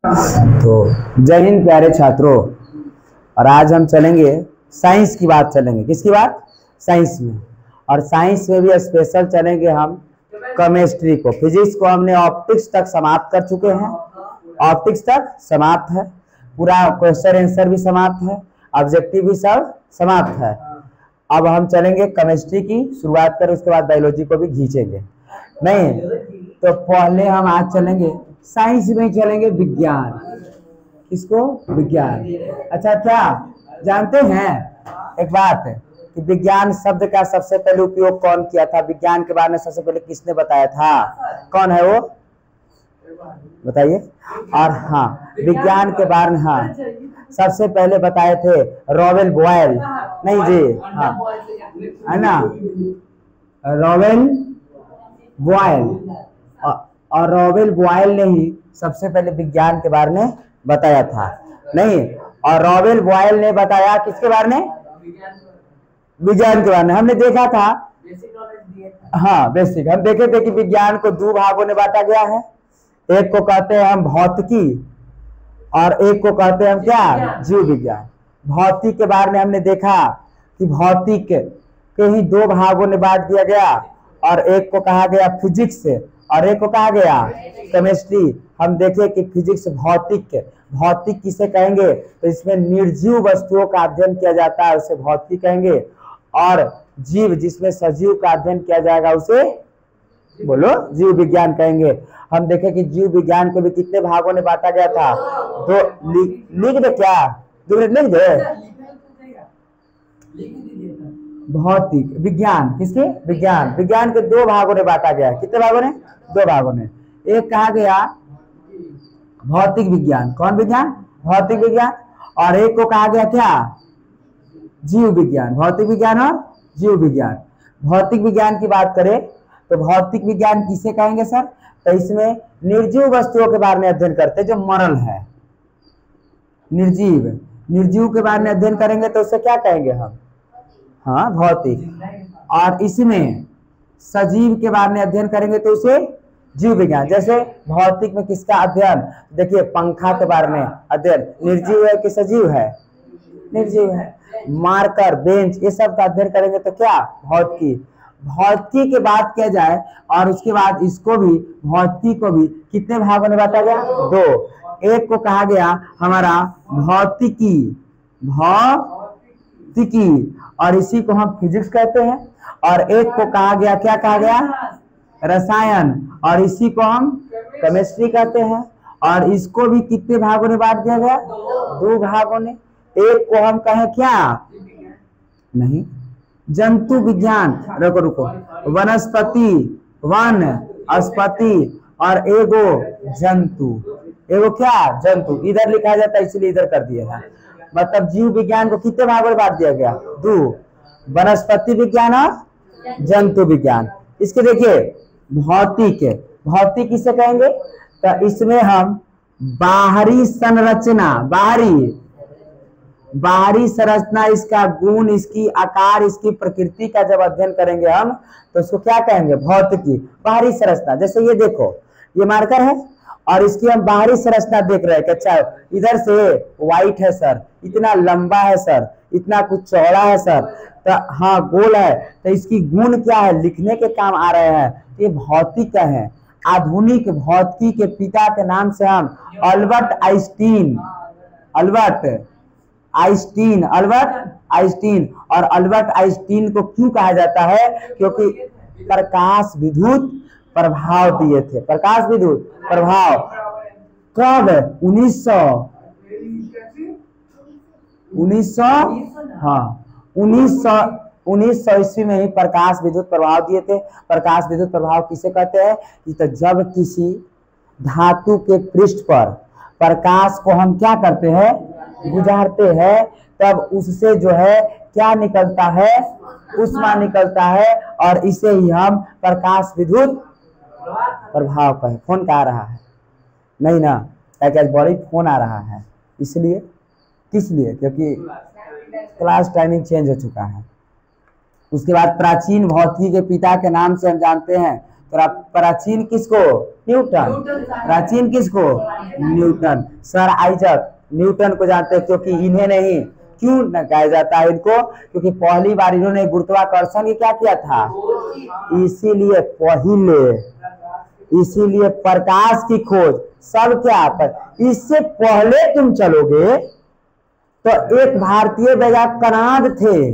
तो जय हिंद प्यारे छात्रों। और आज हम चलेंगे साइंस की बात, चलेंगे किसकी बात? साइंस में। और साइंस में भी स्पेशल चलेंगे हम केमिस्ट्री को। फिजिक्स को हमने ऑप्टिक्स तक समाप्त कर चुके हैं, ऑप्टिक्स तक समाप्त है, पूरा क्वेश्चन आंसर भी समाप्त है, ऑब्जेक्टिव भी सब समाप्त है। अब हम चलेंगे केमिस्ट्री की शुरुआत करें, उसके बाद बायोलॉजी को भी खींचेंगे। नहीं तो पहले हम आज चलेंगे साइंस में, चलेंगे विज्ञान। किसको? विज्ञान। अच्छा, क्या जानते हैं एक बात कि विज्ञान शब्द का सबसे पहले उपयोग कौन किया था? विज्ञान के बारे में सबसे पहले किसने बताया था? कौन है वो? बताइए। और हाँ, विज्ञान के बारे में हाँ सबसे पहले बताए थे रॉबर्ट बॉयल। नहीं जी, हाँ है ना, रॉबर्ट बॉयल। और रॉबर्ट बॉयल ने ही सबसे पहले विज्ञान के बारे में बताया था। नहीं, और रॉबर्ट बॉयल ने बताया किसके बारे में? विज्ञान के बारे में। हमने देखा था, हाँ बेसिक हम देखे थे कि विज्ञान को दो भागों में बांटा गया है। एक को कहते हैं हम भौतिकी और एक को कहते हैं हम क्या? जीव विज्ञान। भौतिक के बारे में हमने देखा कि भौतिक के ही दो भागों में बांट दिया गया, और एक को कहा गया फिजिक्स और एक को कहा गया केमिस्ट्री। हम देखे कि फिजिक्स भौतिक, भौतिक किसे कहेंगे? तो इसमें निर्जीव वस्तुओं का अध्ययन किया जाता है, उसे भौतिक कहेंगे। और जीव, जिसमें सजीव का अध्ययन किया जाएगा, उसे बोलो जीव विज्ञान कहेंगे। हम देखे कि जीव विज्ञान को भी कितने भागों में बांटा गया था? तो लिख दे क्या? 2 मिनट लिख दे। भौतिक विज्ञान, किसके? विज्ञान। विज्ञान के दो भागों में बांटा गया है। कितने भागों में? दो भागों में। एक कहा गया भौतिक विज्ञान। कौन विज्ञान? भौतिक विज्ञान। और एक को कहा गया क्या? जीव विज्ञान। भौतिक विज्ञान और जीव विज्ञान। भौतिक विज्ञान की बात करें तो भौतिक विज्ञान किसे कहेंगे सर? तो इसमें निर्जीव वस्तुओं के बारे में अध्ययन करते हैं, जो मरल है। निर्जीव, निर्जीव के बारे में अध्ययन करेंगे तो उसे क्या कहेंगे हम? हाँ, भौतिक। और इसमें सजीव के बारे में अध्ययन करेंगे तो उसे जीव विज्ञान। जैसे भौतिक में किसका अध्ययन? देखिए, पंखा के बारे में अध्ययन। निर्जीव है कि सजीव है? निर्जीव है। मार्कर, बेंच, ये सब का अध्ययन करेंगे तो क्या? भौतिकी। भौतिकी की बात किया जाए और उसके बाद इसको भी, भौतिकी को भी कितने भागों में बांटा गया? दो। एक को कहा गया हमारा भौतिकी, भौतिकी, और इसी को हम फिजिक्स कहते हैं। और एक को कहा गया, क्या कहा गया? रसायन, और इसी को हम केमिस्ट्री कहते हैं। और इसको भी कितने भागों में बांट दिया गया? दो भागों में। एक को हम कहें क्या? नहीं, जंतु विज्ञान। रुको रुको, वनस्पति, वन अस्पति, और एगो जंतु। एगो क्या? जंतु। इधर लिखा जाता है इसलिए इधर कर दिया है। मतलब जीव विज्ञान को कितने भागों में बांट दिया गया? दो, वनस्पति विज्ञान और जंतु विज्ञान। इसके देखिए, भौतिक, भौतिक किसे कहेंगे? तो इसमें हम बाहरी संरचना, बाहरी संरचना, इसका गुण, इसकी आकार, इसकी प्रकृति का जब अध्ययन करेंगे हम तो उसको क्या कहेंगे? भौतिकी। बाहरी संरचना। जैसे ये देखो, ये मार्कर है और इसकी हम बाहरी संरचना देख रहे हैं कि अच्छा इधर से व्हाइट है सर, इतना लंबा है सर, इतना कुछ चौड़ा है सर, तो हाँ गोल है, तो इसकी गुण क्या है? लिखने के काम आ रहे हैं। ये भौतिक है। आधुनिक भौतिकी के पिता के नाम से हम अल्बर्ट आइंस्टीन, अल्बर्ट आइंस्टीन। और अल्बर्ट आइंस्टीन को क्यों कहा जाता है? क्योंकि प्रकाश विद्युत प्रभाव दिए थे। प्रकाश विद्युत प्रभाव कब? 1900 ईस्वी में ही प्रकाश विद्युत प्रभाव दिए थे। प्रकाश विद्युत प्रभाव किसे कहते हैं? तो जब किसी धातु के पृष्ठ पर प्रकाश को हम क्या करते हैं? गुजारते हैं, तब उससे जो है क्या निकलता है? ऊष्मा निकलता है, और इसे ही हम प्रकाश विद्युत प्रभाव कहें। फोन का आ रहा है? नहीं ना, क्या बड़ी फोन आ रहा है, इसलिए। किस लिए? क्योंकि क्लास टाइमिंग चेंज हो चुका है। उसके बाद प्राचीन भौतिकी के पिता के नाम से हम जानते हैं प्राचीन किसको? न्यूटन। प्राचीन किसको? न्यूटन। सर आइजक न्यूटन को जानते हैं, क्योंकि इन्हें नहीं क्यों न कहा जाता है इनको? क्योंकि पहली बार इन्होंने गुरुत्वाकर्षण की क्या किया था, इसीलिए प्रकाश की खोज सब क्या पर। इससे पहले तुम चलोगे तो एक भारतीय वैज्ञानिक कनाद थे,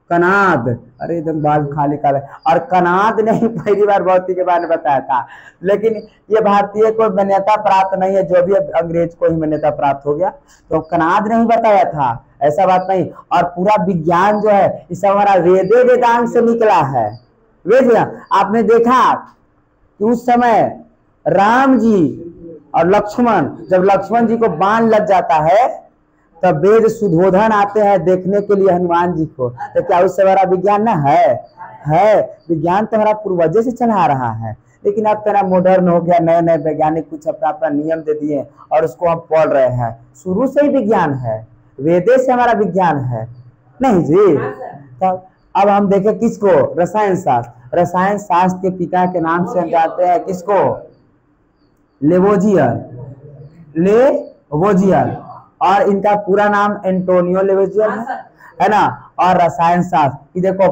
कनाद, अरे एकदम बाल खाली काले, और कनाद ने ही पहली बार भौतिकी के बारे में बताया था। लेकिन ये भारतीय को मान्यता प्राप्त नहीं है, जो भी अंग्रेज को ही मान्यता प्राप्त हो गया, तो कनाद ने ही बताया था, ऐसा बात नहीं। और पूरा विज्ञान जो है इस हमारा वेदे वेदांग से निकला है। वेद आपने देखा कि उस समय राम जी और लक्ष्मण, जब लक्ष्मण जी को बाण लग जाता है तब वेद सुधोधन आते हैं देखने के लिए हनुमान जी को, तो क्या उससे बड़ा विज्ञान ना है? विज्ञान तो हमारा पूर्वजों से चला आ रहा है, लेकिन अब तरह मॉडर्न हो गया, नए नए वैज्ञानिक कुछ अपना अपना नियम दे दिए और उसको हम पढ़ रहे हैं। शुरू से ही विज्ञान है, वेदे से हमारा विज्ञान है नहीं जी। तो अब हम देखें किसको? रसायन शास्त्र। रसायन शास्त्र के पिता के नाम से हम जानते हैं किसको? लेवोजियर, और इनका पूरा नाम एंटोनियो लेवोजियर है ना। और रसायन शास्त्र की देखो,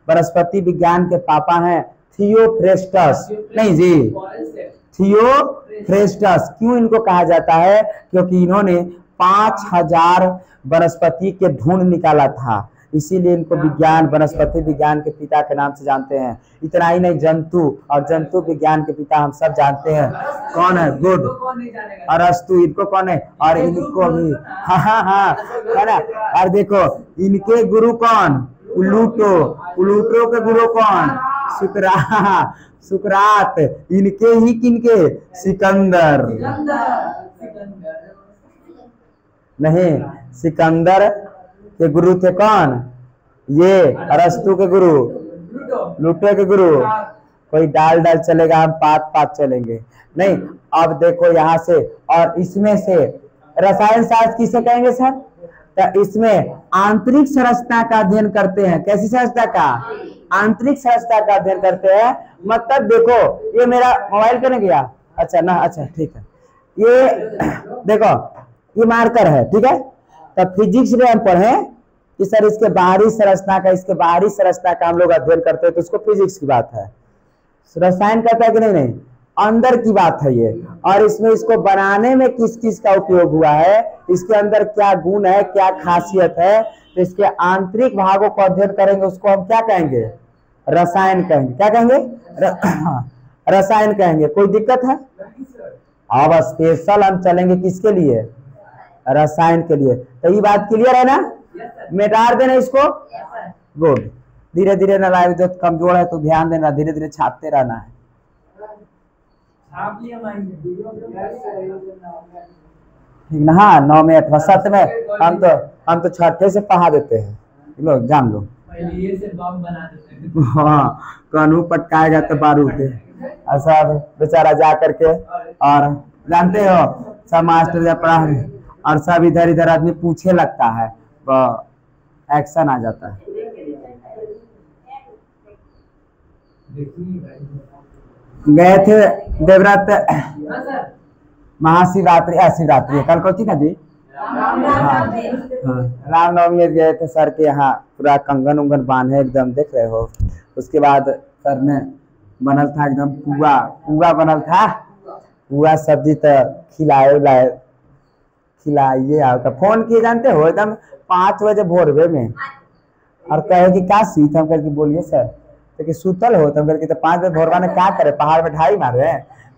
वनस्पति विज्ञान के पापा हैं थियोफ्रेस्टस, नहीं जी, थियोफ्रेस्टस। क्यों इनको कहा जाता है? क्योंकि इन्होंने 5000 वनस्पति के ढूंढ निकाला था, इसीलिए इनको वनस्पति विज्ञान के पिता के नाम से जानते हैं। इतना ही नहीं, जंतु और जंतु विज्ञान के पिता हम सब जानते हैं, कौन है? गुड, अरस्तु। इनको कौन है? और इनको भी हाँ है ना। और देखो इनके गुरु कौन? प्लूटो के गुरु कौन? सुकरात। इनके ही किनके? सिकंदर नहीं, सिकंदर के गुरु थे कौन? ये अरस्तु के गुरु, प्लूटो के गुरु। कोई डाल चलेगा, हम पात चलेंगे नहीं। अब देखो यहाँ से, और इसमें से रसायन शास्त्र किसे कहेंगे सर? तो इसमें आंतरिक संरचना का अध्ययन करते हैं। कैसी संरचना का? आंतरिक संरचना का अध्ययन करते हैं। मतलब देखो, ये मेरा मोबाइल पे नहीं गया, अच्छा ना, अच्छा ठीक है। ये देखो, ये मार्कर है, ठीक है। तब फिजिक्स में हम पढ़े कि सर इसके बाहरी संरचना का हम लोग अध्ययन करते हैं, तो उसको फिजिक्स की बात है। रसायन कहता है कि नहीं, अंदर की बात है ये। और इसमें इसको बनाने में किस किस का उपयोग हुआ है, इसके अंदर क्या गुण है, क्या खासियत है, तो इसके आंतरिक भागों को अध्ययन करेंगे, उसको हम क्या कहेंगे? रसायन कहेंगे। क्या कहेंगे? रसायन कहेंगे। कोई दिक्कत है? अब स्पेशल हम चलेंगे किसके लिए? रसायन के लिए। तो ये बात क्लियर है ना? मिटा देना इसको। गुड। धीरे धीरे ना लाइव, जो कमजोर है तो ध्यान देना, धीरे धीरे छापते रहना है। ठीक ना? हाँ, 9 में 8 7 में हम तो छठे से पढ़ा देते हैं, लो जान लो। हाँ, कानून पटकाएगा तो बारूद ऐसा बेचारा जा करके। और जानते हो सब मास्टर जब पढ़ा और सब इधर इधर आदमी पूछे लगता है, तो एक्शन आ जाता है। गए थे देवव्रत, महाशिवरात्रि, शिवरात्रि कल को थी ना जी। हाँ, रामनवमी में गए थे सर के यहाँ, पूरा कंगन उंगन बांधे एकदम, देख रहे हो। उसके बाद सर ने बनल था एकदम पुआ बनल था, पुआ सब्जी तो खिलाइए आओ। फोन किए जानते हो एकदम 5 बजे भोरवे में, और कहे कि क्या सीत हम करके बोलिए सर, तो कि सुतल हो तुम करके, तो 5 बजे भोरवा में क्या करे, पहाड़ में ढाई मारे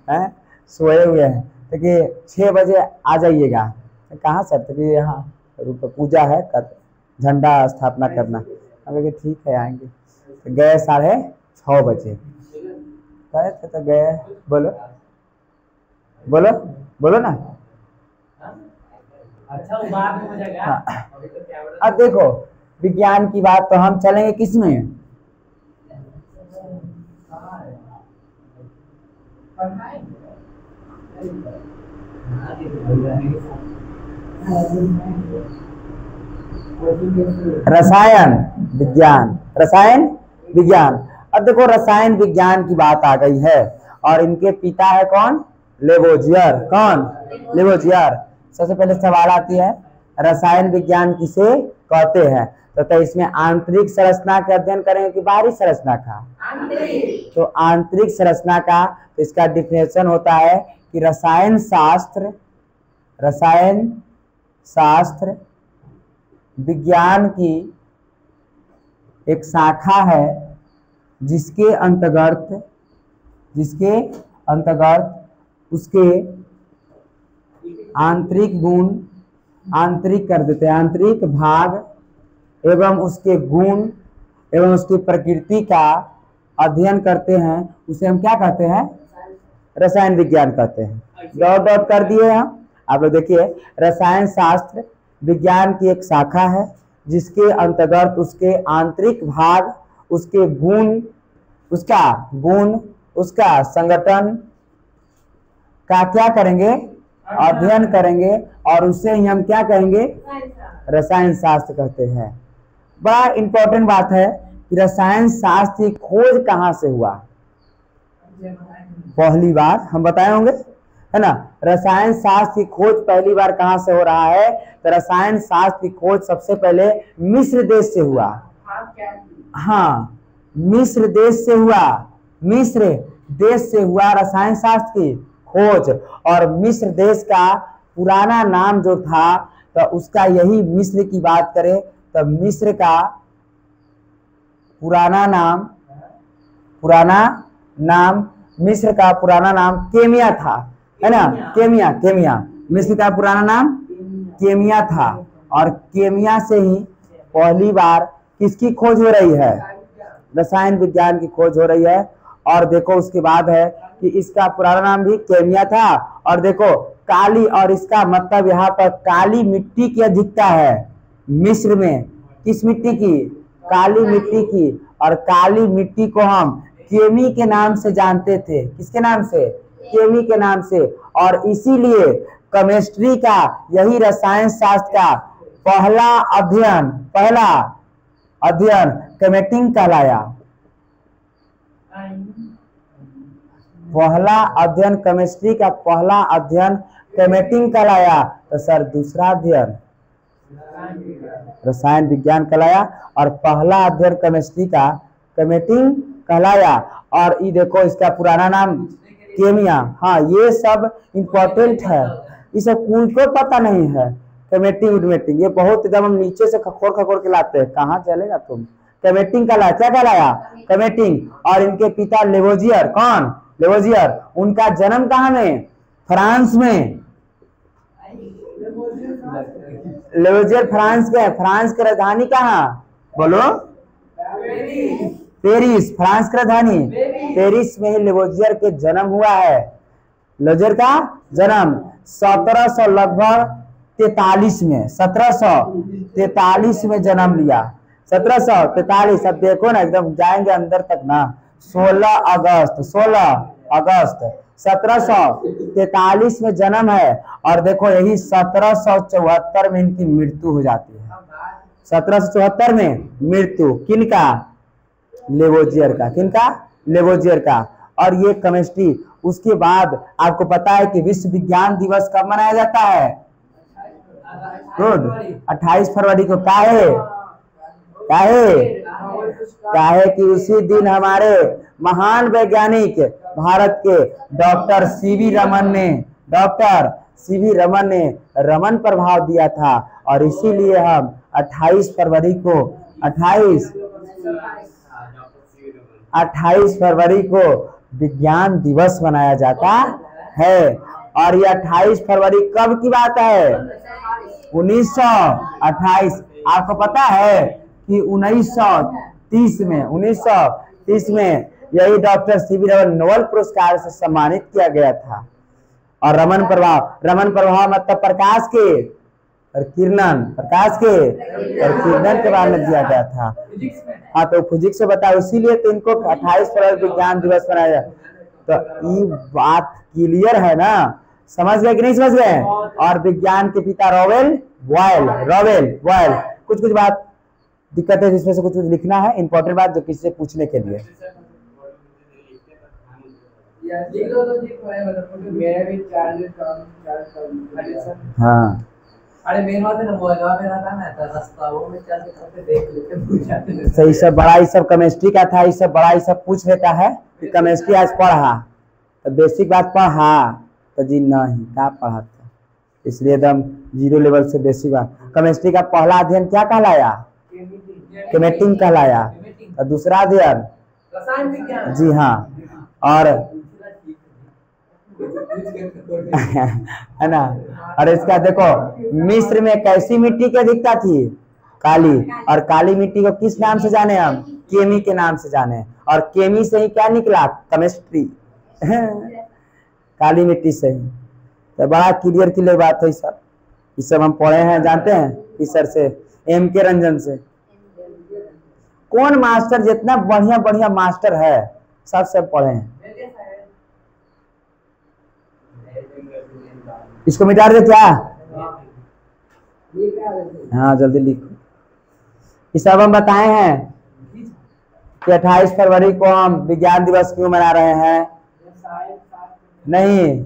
हैं, सोए हुए हैं। तो कि 6 बजे आ जाइएगा। तो कहाँ सर? तो कि यहाँ पूजा है, झंडा स्थापना करना। हम कहे ठीक है आएंगे। तो गए 6:30 बजे गए थे, तो गए, बोलो ना। अच्छा, बात हो जाएगा। हाँ। अब देखो विज्ञान की बात, तो हम चलेंगे किसमें? रसायन विज्ञान। अब देखो रसायन विज्ञान की बात आ गई है और इनके पिता है कौन? लेवोजियर। कौन? लेवोजियर। सबसे पहले सवाल आती है रसायन विज्ञान किसे कहते हैं? तो इसमें आंतरिक संरचना का अध्ययन करेंगे कि बाहरी संरचना का? तो आंतरिक संरचना का। तो इसका डिफिनेशन होता है कि रसायन शास्त्र विज्ञान की एक शाखा है जिसके अंतर्गत उसके आंतरिक गुण, आंतरिक कर देते हैं, आंतरिक भाग एवं उसके गुण एवं उसकी प्रकृति का अध्ययन करते हैं। उसे हम क्या कहते हैं? रसायन विज्ञान कहते हैं। डॉट डॉट कर दिए हम। आप लोग देखिए, रसायन शास्त्र विज्ञान की एक शाखा है जिसके अंतर्गत उसके आंतरिक भाग, उसके गुण, उसका संगठन का क्या करेंगे? अध्ययन करेंगे और उसे ही हम क्या कहेंगे? रसायन शास्त्र कहते हैं। बड़ा इंपॉर्टेंट बात है कि रसायन शास्त्र की खोज कहाँ से हुआ? पहली बार हम बताए होंगे, है ना? रसायन शास्त्र की खोज पहली बार कहाँ से हो रहा है? तो रसायन शास्त्र की खोज सबसे पहले मिस्र देश से हुआ। हाँ, मिस्र देश से हुआ रसायन शास्त्र की खोज। और मिस्र देश का पुराना नाम जो था, तो उसका यही मिस्र की बात करें तो मिस्र का पुराना नाम केमिया था, है ना? केमिया मिस्र का पुराना नाम केमिया था। और केमिया से ही पहली बार किसकी खोज हो रही है? रसायन विज्ञान की खोज हो रही है। और देखो उसके बाद है कि इसका पुराना नाम भी केमिया था। और देखो काली, और इसका मतलब यहाँ पर काली मिट्टी की अधिकता है मिस्र में। किस मिट्टी की? काली मिट्टी की। और काली मिट्टी को हम केमी के नाम से जानते थे। किसके नाम से? केमी के नाम से। और इसीलिए केमिस्ट्री का, यही रसायन शास्त्र का पहला अध्ययन केमेटिंग कहलाया। केमिस्ट्री का पहला अध्ययन केमेटिंग कहलाया। तो सर दूसरा अध्ययन रसायन विज्ञान कहलाया और पहला अध्ययन केमिस्ट्री का केमेटिंग कहलाया। और ये देखो इसका पुराना नाम केमिया। हाँ, ये सब इम्पोर्टेंट है, ये सब को पता नहीं है। केमेटिंग ये बहुत, जब हम नीचे से खखोर के लाते हैं, कहाँ चलेगा तुम? केमेटिंग कहलाया। क्या कहलाया? केमेटिंग। और इनके पिता लेवोजियर। कौन? लेवोजियर। उनका जन्म कहाँ में? फ्रांस में। लेवोजियर फ्रांस के। फ्रांस की राजधानी कहाँ? बोलो। पेरिस। फ्रांस की राजधानी पेरिस में ही लेवोजियर के जन्म हुआ है। लेवोजियर का जन्म 1700 लगभग 43 में, 1743 में जन्म लिया। 1743। अब देखो ना, एकदम जाएंगे अंदर तक ना। 16 अगस्त 1743 में जन्म है। और देखो यही 1774 में इनकी मृत्यु हो जाती है। 1774 में मृत्यु किनका? लेवोजियर का। किनका? लेवोजियर का। और ये केमिस्ट्री। उसके बाद आपको पता है कि विश्व विज्ञान दिवस कब मनाया जाता है? गुड, 28 फरवरी को। काहे कि उसी दिन हमारे महान वैज्ञानिक भारत के डॉक्टर सीवी रमन ने रमन प्रभाव दिया था। और इसीलिए हम 28 फरवरी को विज्ञान दिवस मनाया जाता है। और ये 28 फरवरी कब की बात है? 1928। आपको पता है कि 1930 में यही डॉक्टर सीवी रमन नोबेल पुरस्कार से सम्मानित किया गया था। और रमन प्रभाव मतलब प्रकाश के और किरणन के बारे में दिया गया था। हाँ, तो फिजिक्स से बताया, इसीलिए तो इनको 28 फरवरी विज्ञान दिवस मनाया। तो ये बात क्लियर है ना? समझ गए कि नहीं समझ गए? और विज्ञान के पिता रॉवेल बॉयल। कुछ बात दिक्कत है जिसमें से कुछ लिखना है, इंपॉर्टेंट बात जो किसी से पूछने के लिए। हाँ अरे मेरे पास ना मोबाइल में रहता ना तो रास्ता वो में चल के देख लेते पूछ जाते हैं। सही सब बड़ा ये सब केमिस्ट्री का था, ये सब बड़ा ये सब पूछ लेता है कि केमिस्ट्री आज पढ़ा तो बेसिक बात पढ़ा तो जी नहीं क्या पढ़ा था, इसलिए एकदम जीरो लेवल से बेसिक बात। केमिस्ट्री का पहला अध्ययन क्या कहलाया? केमेटिंग कहलाया। और दूसरा अध्ययन रसायन विज्ञान। जी हाँ, और है ना। और इसका देखो मिस्र में कैसी मिट्टी की अधिकता थी? काली। और काली मिट्टी को किस नाम से जाने हम? केमी के नाम से जाने। और केमी से ही क्या निकला? केमिस्ट्री। काली मिट्टी से ही। तो बड़ा क्लियर क्लियर बात है सब, ये सब हम पढ़े हैं, जानते हैं इस सर से, M.K. रंजन से। कौन मास्टर जितना बढ़िया बढ़िया मास्टर है सब पढ़े हैं। इसको मिटा दे क्या? हाँ जल्दी लिखो। ये सब हम बताए हैं कि 28 फरवरी को हम विज्ञान दिवस क्यों मना रहे हैं? नहीं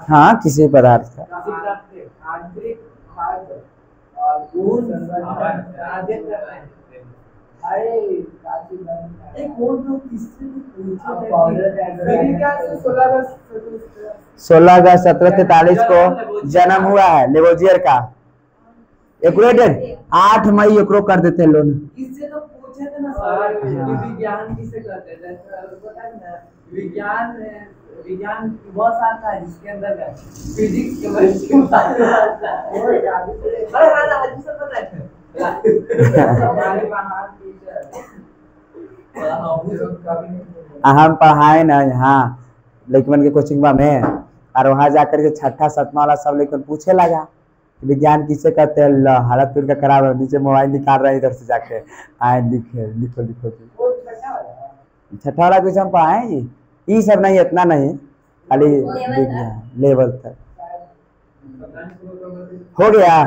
हाँ किसी पदार्थ का। सोलह अगस्त 1743 को जन्म हुआ है लेवोजियर का। एक्यूरेटेड 8 मई एकरो कर देते लोग। इससे तो पूछे थे ना सर कि विज्ञान किसे कहते हैं? पता है ना विज्ञान विज्ञान बहुत सारा है जिसके अंदर फिजिक्स केमिस्ट्री अरे राजा आज सब पता है हमारे महान टीचर हम पढ़ाए ना यहाँ लेकिन के कोचिंग में, और वहाँ जाकर के छठा सतमा वाला सब लेकिन पूछे लगा विज्ञान किसे कहते हैं। हालत फिर का खराब है, नीचे मोबाइल निकाल रहे इधर से जाके आए लिखे लिखो लिखो। छठा वाला कुछ हम पढ़ाए जी, ये सब नहीं, इतना नहीं, खाली लेवल तक हो गया।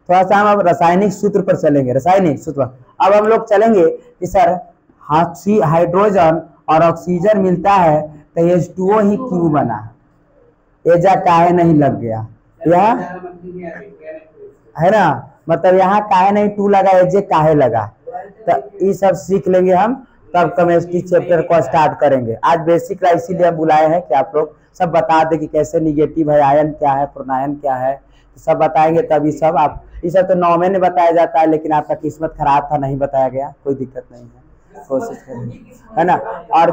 थोड़ा सा हम अब रासायनिक सूत्र पर चलेंगे। रासायनिक सूत्र अब हम लोग चलेंगे कि सर हाइड्रोजन और ऑक्सीजन मिलता है तो H2O ही क्यों बना? एजा काहे नहीं लग गया? यह है ना, मतलब यहाँ काहे नहीं 2 लगा, एजे काहे लगा? तो ये सब सीख लेंगे हम, तब केमिस्ट्री चैप्टर को स्टार्ट करेंगे। आज बेसिक इसीलिए हम बुलाए हैं कि आप लोग सब बता दें कि कैसे निगेटिव है, आयन क्या है, प्रोनायन क्या है, सब बताएंगे। तब ये सब आप ये सब तो 9 में बताया जाता है, लेकिन आपका किस्मत खराब था, नहीं बताया गया, कोई दिक्कत नहीं है, कोशिश करेंगे, है ना। और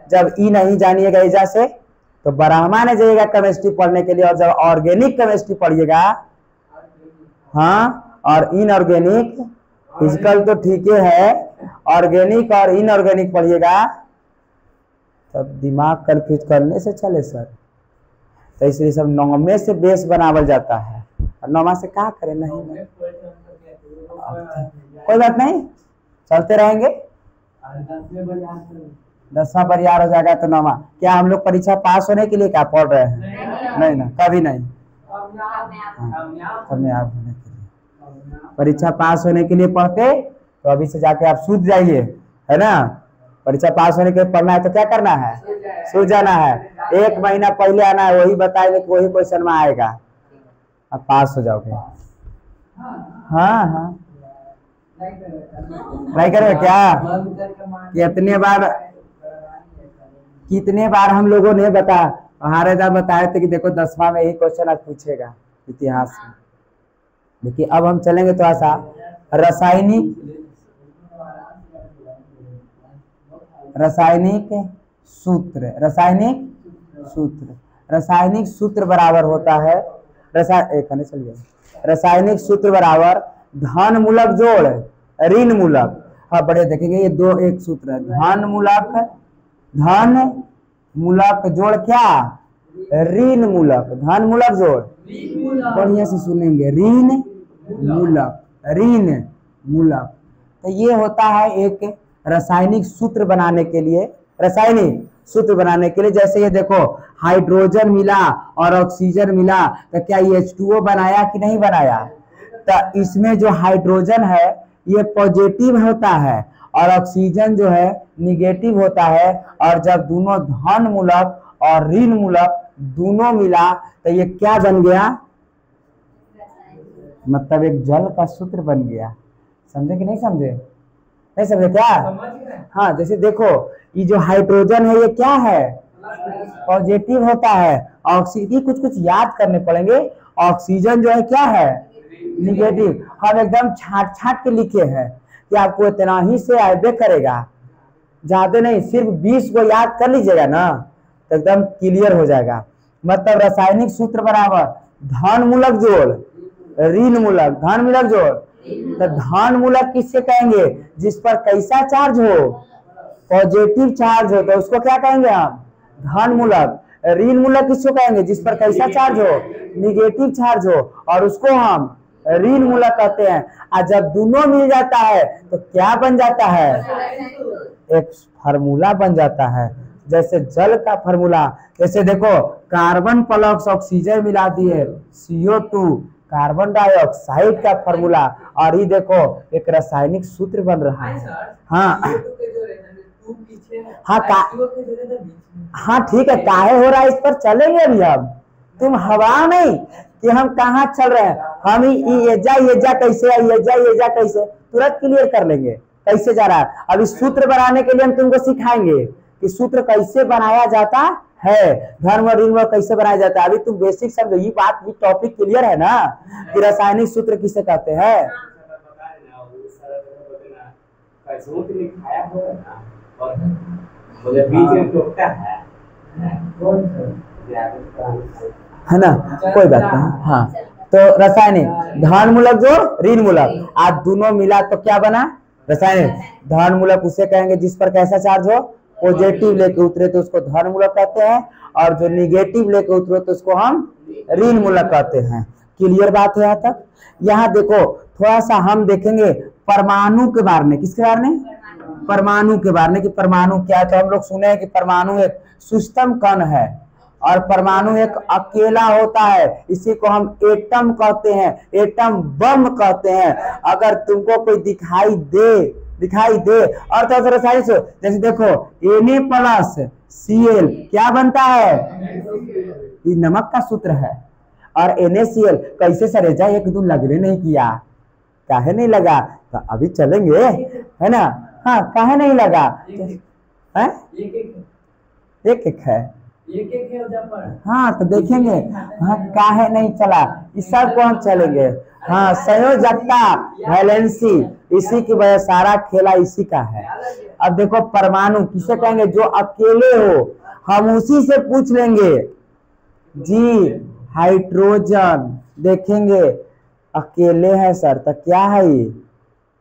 जब ई नहीं जानिएगा एजा से तो ब्रह्मा ने जाइएगा केमिस्ट्री पढ़ने के लिए। और जब ऑर्गेनिक केमिस्ट्री पढ़िएगा, हाँ, और इनऑर्गेनिक, फिजिकल तो ठीक है, ऑर्गेनिक और इनऑर्गेनिक पढ़िएगा तब दिमाग कंफ्यूज करने से चले सर। तो इसलिए सब 9 में से बेस बनावल जाता है, और 9 से क्या करें? नहीं कोई बात नहीं, चलते रहेंगे। 10वां पर यार हो जाएगा तो 9वां। क्या हम लोग परीक्षा पास होने के लिए क्या पढ़ रहे हैं? नहीं ना, कभी नहीं। अपने आप होने के लिए, परीक्षा पास होने के लिए पढ़ते तो अभी से जाके आप सूझ जाइए, है ना। परीक्षा पास होने के लिए पढ़ना है तो क्या करना है? सूझ जाना है। 1 महीना पहले आना है, वही बताएंगे कि वही क्वेश्चन में आएगा, आप पास हो जाओगे। हाँ हाँ ट्राई करो क्या? कितने बार हम लोगों ने हमारे साथ बताए थे कि देखो 10वां में यही क्वेश्चन आज पूछेगा इतिहास में। देखिए अब हम चलेंगे थोड़ा सा रासायनिक सूत्र। रासायनिक सूत्र बराबर होता है रासायनिक सूत्र बराबर धन मूलक जोड़ ऋण मूलक। हाँ बड़े देखेंगे ये दो एक सूत्र है, धन मूलक जोड़ क्या? ऋण मूलक। धन मूलक जोड़, बढ़िया से सुनेंगे, ऋण मूलक। तो ये होता है एक रासायनिक सूत्र बनाने के लिए। जैसे ये देखो हाइड्रोजन मिला और ऑक्सीजन मिला तो क्या ये H2O बनाया कि नहीं बनाया? तो इसमें जो हाइड्रोजन है ये पॉजिटिव होता है और ऑक्सीजन जो है निगेटिव होता है। और जब दोनों धन मूलक और ऋण मूलक दोनों मिला तो ये क्या बन गया, मतलब एक जल का सूत्र बन गया। समझे कि नहीं समझे? नहीं समझे क्या? हाँ, जैसे देखो ये जो हाइड्रोजन है ये क्या है, पॉजिटिव होता है। ऑक्सीजन कुछ कुछ याद करने पड़ेंगे। ऑक्सीजन जो है क्या है, निगेटिव। हम एकदम छाट छाट के लिखे हैं कि आपको इतना ही से आएबे करेगा, ज्यादा नहीं, सिर्फ 20 को याद कर लीजिएगा ना तो एकदम क्लियर हो जाएगा। मतलब रासायनिक सूत्र बराबर धन मूलक जोड़ ऋण मूलक, धन मूलक जोड़। तो धन मूलक किससे कहेंगे, जिस पर कैसा चार्ज हो, पॉजिटिव चार्ज हो, तो उसको क्या कहेंगे हम, धन मूलक। ऋण मूलक किसको कहेंगे, जिस पर कैसा चार्ज हो, निगेटिव चार्ज हो, और उसको हम ऋण मूलक कहते हैं। और जब दोनों मिल जाता है तो क्या बन जाता है, एक फार्मूला बन जाता है, जैसे जल का फार्मूला। जैसे देखो कार्बन प्लस ऑक्सीजन मिला दिए CO2, कार्बन डाइऑक्साइड का फार्मूला। और ये देखो एक रासायनिक सूत्र बन रहा है। हाँ हाँ हाँ ठीक है, काहे हो रहा है इस पर चलेंगे अभी। अब तुम हवा नहीं कि हम कहाँ चल रहे हैं, हम ये जा कैसे तुरंत क्लियर कर लेंगे कैसे जा रहा है। अभी सूत्र बनाने के लिए हम तुमको सिखाएंगे कि सूत्र कैसे बनाया जाता है, धन व ऋण कैसे बनाया जाता है। अभी तुम बेसिक समझो, ये बात, ये टॉपिक क्लियर है ना कि रासायनिक सूत्र किसे कहते हैं। है ना, कोई बात नहीं। हाँ, तो रासायनिक धन मूलक जोड़ ऋण मूलक, आज दोनों मिला तो क्या बना, रासायनिक। धन मूलक उसे कहेंगे जिस पर कैसा चार्ज हो, पॉजिटिव लेके उतरे तो उसको धन मूलक कहते हैं, और जो निगेटिव लेके उतरे तो उसको हम ऋण मूलक कहते हैं। क्लियर बात है यहाँ तक? यहाँ देखो थोड़ा सा हम देखेंगे परमाणु के बारे में। किसके बारे में, परमाणु के बारे में, कि परमाणु क्या है। तो हम लोग सुने हैं कि परमाणु एक सूक्ष्म कण है और परमाणु एक अकेला होता है, इसी को हम एटम कहते हैं, एटम बम कहते हैं। अगर तुमको कोई दिखाई दे और तो रासायनिक, जैसे देखो Na+Cl क्या बनता है, ये नमक का सूत्र है। और NaCl कैसे सरेजा, एक दो लगने नहीं किया, काहे नहीं लगा, तो अभी चलेंगे है ना। हाँ, काहे नहीं लगा है, एक है, हाँ तो देखेंगे। हाँ, काहे नहीं चला, इस सब को हम चलेंगे। हाँ, संयोजकता, वैलेंसी, इसी की वजह सारा खेला इसी का है। अब देखो परमाणु किसे कहेंगे, जो अकेले हो, हम उसी से पूछ लेंगे जी। हाइड्रोजन देखेंगे अकेले है सर, तो क्या है ये,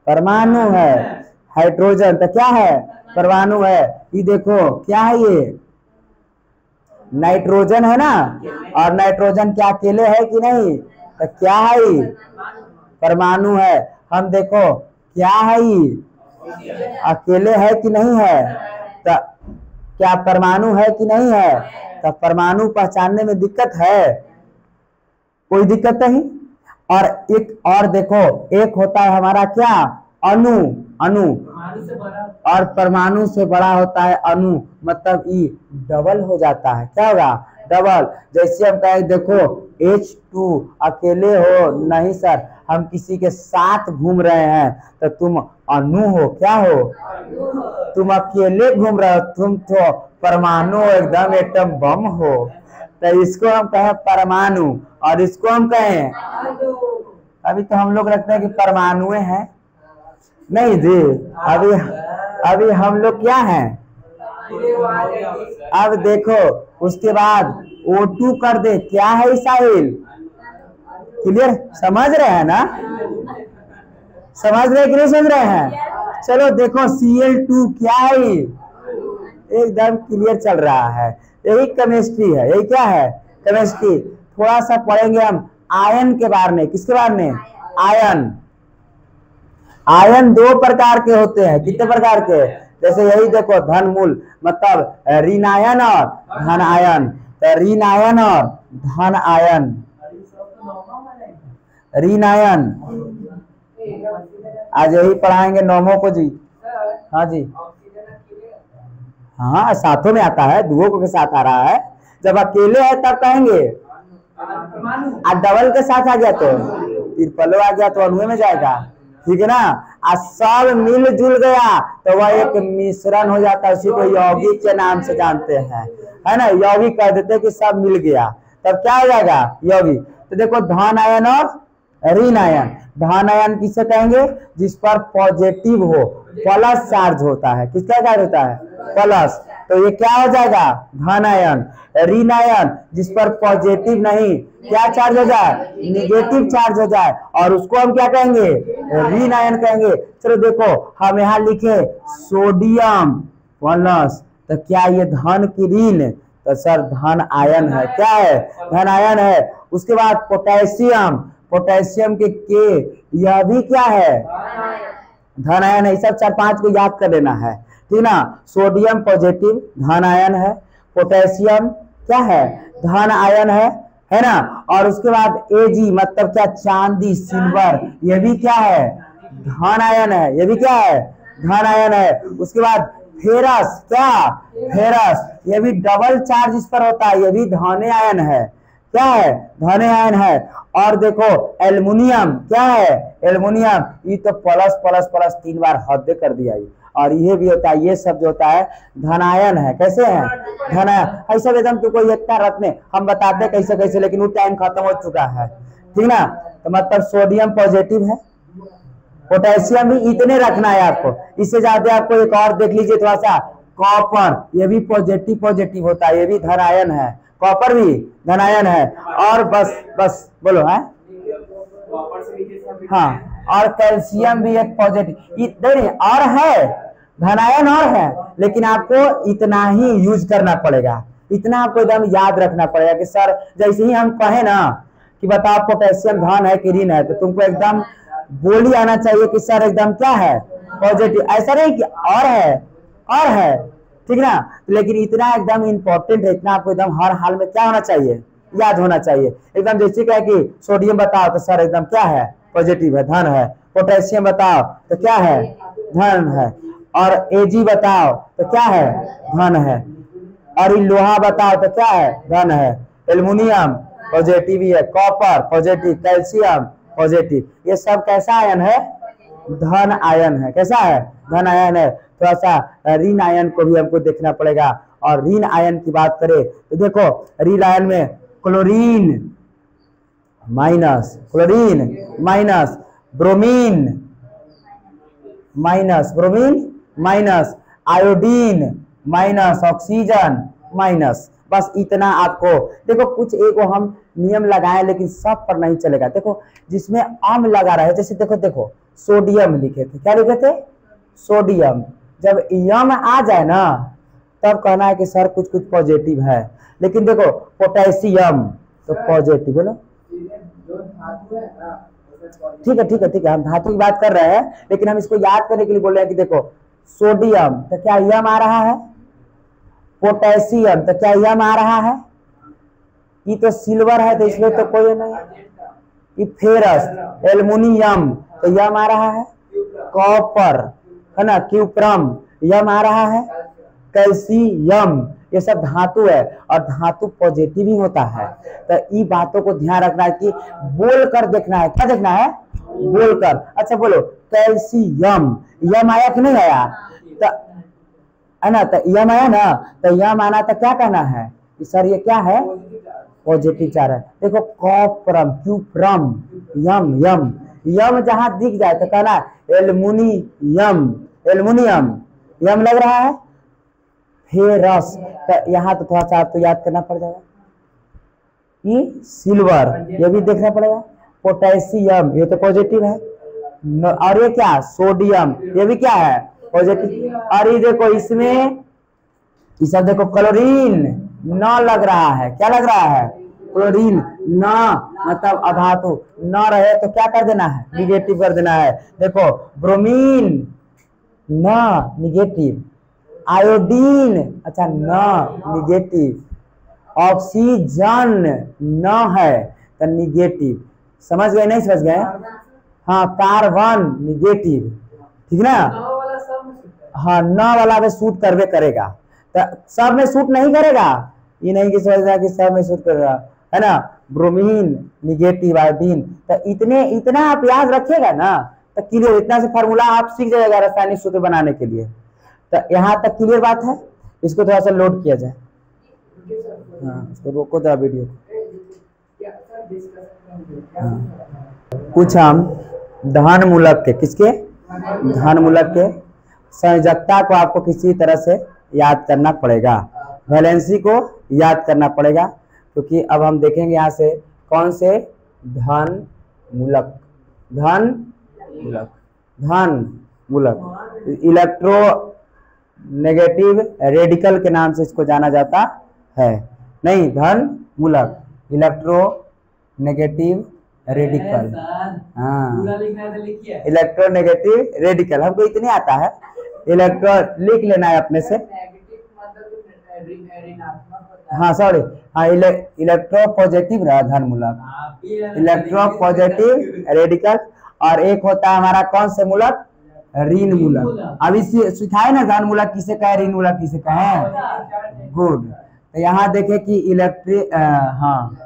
परमाणु है। हाइड्रोजन तो क्या है, परमाणु है। ये देखो क्या है, ये नाइट्रोजन है ना, और नाइट्रोजन क्या अकेले है कि नहीं, तो क्या है ये, परमाणु है। हम देखो क्या है ये, अकेले है कि नहीं है, तो क्या परमाणु है कि नहीं है, तो परमाणु पहचानने में दिक्कत है, कोई दिक्कत नहीं। और एक और देखो, एक होता है हमारा क्या, अणु, और परमाणु से बड़ा होता है अणु, मतलब ई डबल हो जाता है। क्या होगा, डबल। जैसे हम कहें देखो H2 अकेले हो, नहीं सर हम किसी के साथ घूम रहे हैं, तो तुम अणु हो, क्या हो, तुम अकेले घूम रहे हो, तुम तो परमाणु एकदम एटम बम हो। तो इसको हम कहें परमाणु, और इसको हम कहें, अभी तो हम लोग रखते हैं कि परमाणु हैं, नहीं जी, अभी हम लोग क्या हैं। अब देखो उसके बाद O2 कर दे, क्या है साहिल, क्लियर, समझ रहे हैं ना, समझ रहे कि नहीं समझ रहे हैं। चलो देखो Cl2 क्या है, एकदम क्लियर चल रहा है। यही केमिस्ट्री है, यही क्या है, केमिस्ट्री। थोड़ा सा पढ़ेंगे हम आयन के बारे में। किसके बारे में, आयन 2 प्रकार के होते हैं। कितने प्रकार के, जैसे यही देखो धन मूल, मतलब ऋण आयन और धन आयन। तो ऋण आयन और धन आयन, ऋण आयन आज यही पढ़ाएंगे नोमो को जी। हाँ जी, ऑक्सीजन अकेले आता है। हाँ साथों में आता है, दुओं के साथ आ रहा है। जब अकेले है तब कहेंगे, परमाणु। और डबल के साथ आ गया तो ट्रिपलो आ गया तो अणुए में जाएगा, ठीक है ना। आ सब मिलजुल गया तो वह एक मिश्रण हो जाता है, उसी को यौगिक के नाम से जानते हैं, है ना। यौगिक कह देते हैं कि सब मिल गया, तब क्या हो जाएगा यौगिक। तो देखो धन आयन और ऋण आयन। धन आयन किसे कहेंगे, जिस पर पॉजिटिव हो, प्लस चार्ज होता है। किसका चार्ज होता है, प्लस, तो ये क्या हो जाएगा धन आयन। ऋण आयन जिस पर पॉजिटिव नहीं, क्या चार्ज हो जाए, निगेटिव चार्ज हो जाए, और उसको हम क्या कहेंगे, ऋण आयन कहेंगे। चलो देखो हम यहाँ लिखे सोडियम प्लस, तो क्या ये धन की ऋण, तो सर धन आयन है, क्या है, धन आयन है। उसके बाद पोटेशियम, पोटेशियम के यह भी क्या है, धन आयन है। सब 4-5 को याद कर लेना है, ठीक ना। सोडियम पॉजिटिव धन आयन है, पोटेशियम क्या है, धन आयन है ना। और उसके बाद Ag मतलब क्या, चांदी सिल्वर, ये भी क्या है, धन आयन है, ये भी क्या है, धन आयन है। उसके बाद फेरस, क्या फेरस, ये भी डबल चार्ज इस पर होता है, ये भी धन आयन है, क्या है, धन आयन है। और देखो एल्युमिनियम, क्या है, एल्युमिनियम, ये तो प्लस प्लस प्लस 3 बार हद कर दिया ये। और ये भी होता है, ये सब जो होता है धनायन है। कैसे है, धनायन। ऐसा एकदम तो कोई एकता रखने हम बताते कैसे कैसे, लेकिन वो टाइम खत्म हो चुका है, ठीक ना। तो मतलब सोडियम पॉजिटिव है, पोटेशियम भी इतने रखना है आपको। इससे ज्यादा आपको एक और देख लीजिए थोड़ा सा, कॉपर, ये भी पॉजिटिव होता है, ये भी धनायन है, कॉपर भी धनायन है। और बस बोलो है, हाँ, और कैल्शियम भी एक पॉजिटिव, और है धनायन और है, लेकिन आपको इतना ही यूज करना पड़ेगा, इतना आपको एकदम याद रखना पड़ेगा कि सर जैसे ही हम कहें ना कि बताओ पोटेशियम धन है कि ऋण है, तो तुमको एकदम बोली आना चाहिए कि सर एकदम क्या है, पॉजिटिव। ऐसा नहीं कि और है, ठीक ना। लेकिन इतना एकदम इंपॉर्टेंट है, इतना आपको एकदम हर हाल में क्या होना चाहिए, याद होना चाहिए। एकदम जैसे क्या कि सोडियम बताओ तो सर एकदम क्या है, पॉजिटिव है, धन है। पोटेशियम बताओ तो क्या है, धन है। और Ag बताओ तो क्या है, धन है। और लोहा बताओ तो क्या है, धन है। एल्युमिनियम पॉजिटिव ही है, कॉपर पॉजिटिव, कैल्शियम पॉजिटिव, ये सब कैसा आयन है, धन आयन है। कैसा है, धन आयन है। थोड़ा सा ऋण आयन को भी हमको देखना पड़ेगा। और ऋण आयन की बात करें तो देखो ऋण आयन में chlorine minus, bromine minus, iodine minus, oxygen minus. बस इतना आपको देखो, कुछ एक हम नियम लगाए लेकिन सब पर नहीं चलेगा। देखो जिसमें अम लगा रहा है, जैसे देखो सोडियम लिखे थे, क्या लिखे थे, सोडियम। जब यम आ जाए ना तब कहना है कि सर कुछ पॉजिटिव है। लेकिन देखो पोटेशियम तो पॉजिटिव, बोलो ठीक है, हम धातु की बात कर रहे हैं, लेकिन हम इसको याद करने के लिए बोल रहे हैं कि देखो सोडियम तो क्या यम आ रहा है, पोटेशियम तो क्या यम आ रहा है, ये तो सिल्वर है तो इसमें तो कोई नहीं। ये फेरस, एल्युमिनियम तो यम आ रहा है, कॉपर है ना, क्यूप्रम यम आ रहा है, कैल्शियम, ये सब धातु है और धातु पॉजिटिव ही होता है। तो ये बातों को ध्यान रखना है कि बोल कर देखना है। क्या देखना है, बोल कर। अच्छा बोलो कैल्शियम, यम आया कि नहीं आया, तो है ना, तो यम आया ना, तो यम आना तो क्या कहना है कि सर ये क्या है, पॉजिटिव चार्ज है। देखो कॉप्रम, क्यूप्रम, यम जहां दिख जाए तो कहना एल्युमिनियम, यम लग रहा है। फेरस तो यहाँ तो थोड़ा सा आपको याद करना पड़ जाएगा, ये सिल्वर, ये भी देखना पड़ेगा। पोटेशियम ये तो पॉजिटिव है, और ये क्या, सोडियम, ये भी क्या है, पॉजिटिव। और ये देखो इसमें ये सब देखो क्लोरीन न लग रहा है, क्या लग रहा है, क्लोरीन न, मतलब अधातु न रहे तो क्या कर देना है, निगेटिव कर देना है। देखो ब्रोमीन न, निगेटिव। आयोडीन अच्छा न, निगेटिव। ऑक्सीजन न है तो निगेटिव। समझ गए नहीं समझ गए, हाँ कार्बन निगेटिव, ठीक ना। नौ वाला सब में सूट है। हाँ 9 वाला में सूट करवे करेगा, तो सब में सूट नहीं करेगा, ये नहीं कि समझना कि सब में सूट करेगा, है ना। ब्रोमीन निगेटिव आयोडीन, तो इतना आप याद रखिएगा ना तो क्लियर, इतना से फार्मूला आप सीख जाएगा रासायनिक सूत्र बनाने के लिए। तो यहाँ तक क्लियर बात है। इसको थोड़ा सा लोड किया जाए। हाँ इसको रोको जरा वीडियो को। कुछ हम धन मूलक के, किसके, धन मूलक के संयोजकता को आपको किसी तरह से याद करना पड़ेगा, वैलेंसी को याद करना पड़ेगा, क्योंकि अब हम देखेंगे यहाँ से कौन से धन मूलक, धन मूलक, धन मूलक इलेक्ट्रो नेगेटिव रेडिकल के नाम से इसको जाना जाता है। नहीं, धन मूलक इलेक्ट्रो नेगेटिव रेडिकल, हाँ पूरा लिखना है तो लिखिए। इलेक्ट्रोनेगेटिव रेडिकल हमको इतने आता है, इलेक्ट्रो लिख लेना है अपने से। नेगेटिव मतलब ऋणात्मक होता है। हाँ सॉरी, हाँ इलेक्ट्रो पॉजिटिव रहा धन मूलक, इलेक्ट्रो पॉजिटिव रेडिकल, और एक होता है हमारा कौन से मूलक, ऋण मूलक। अब इसे सिखाए ना धन मूलक किसे कहे, ऋण मूलक किसे कहे। गुड, तो यहाँ देखे कि इलेक्ट्रिक, हाँ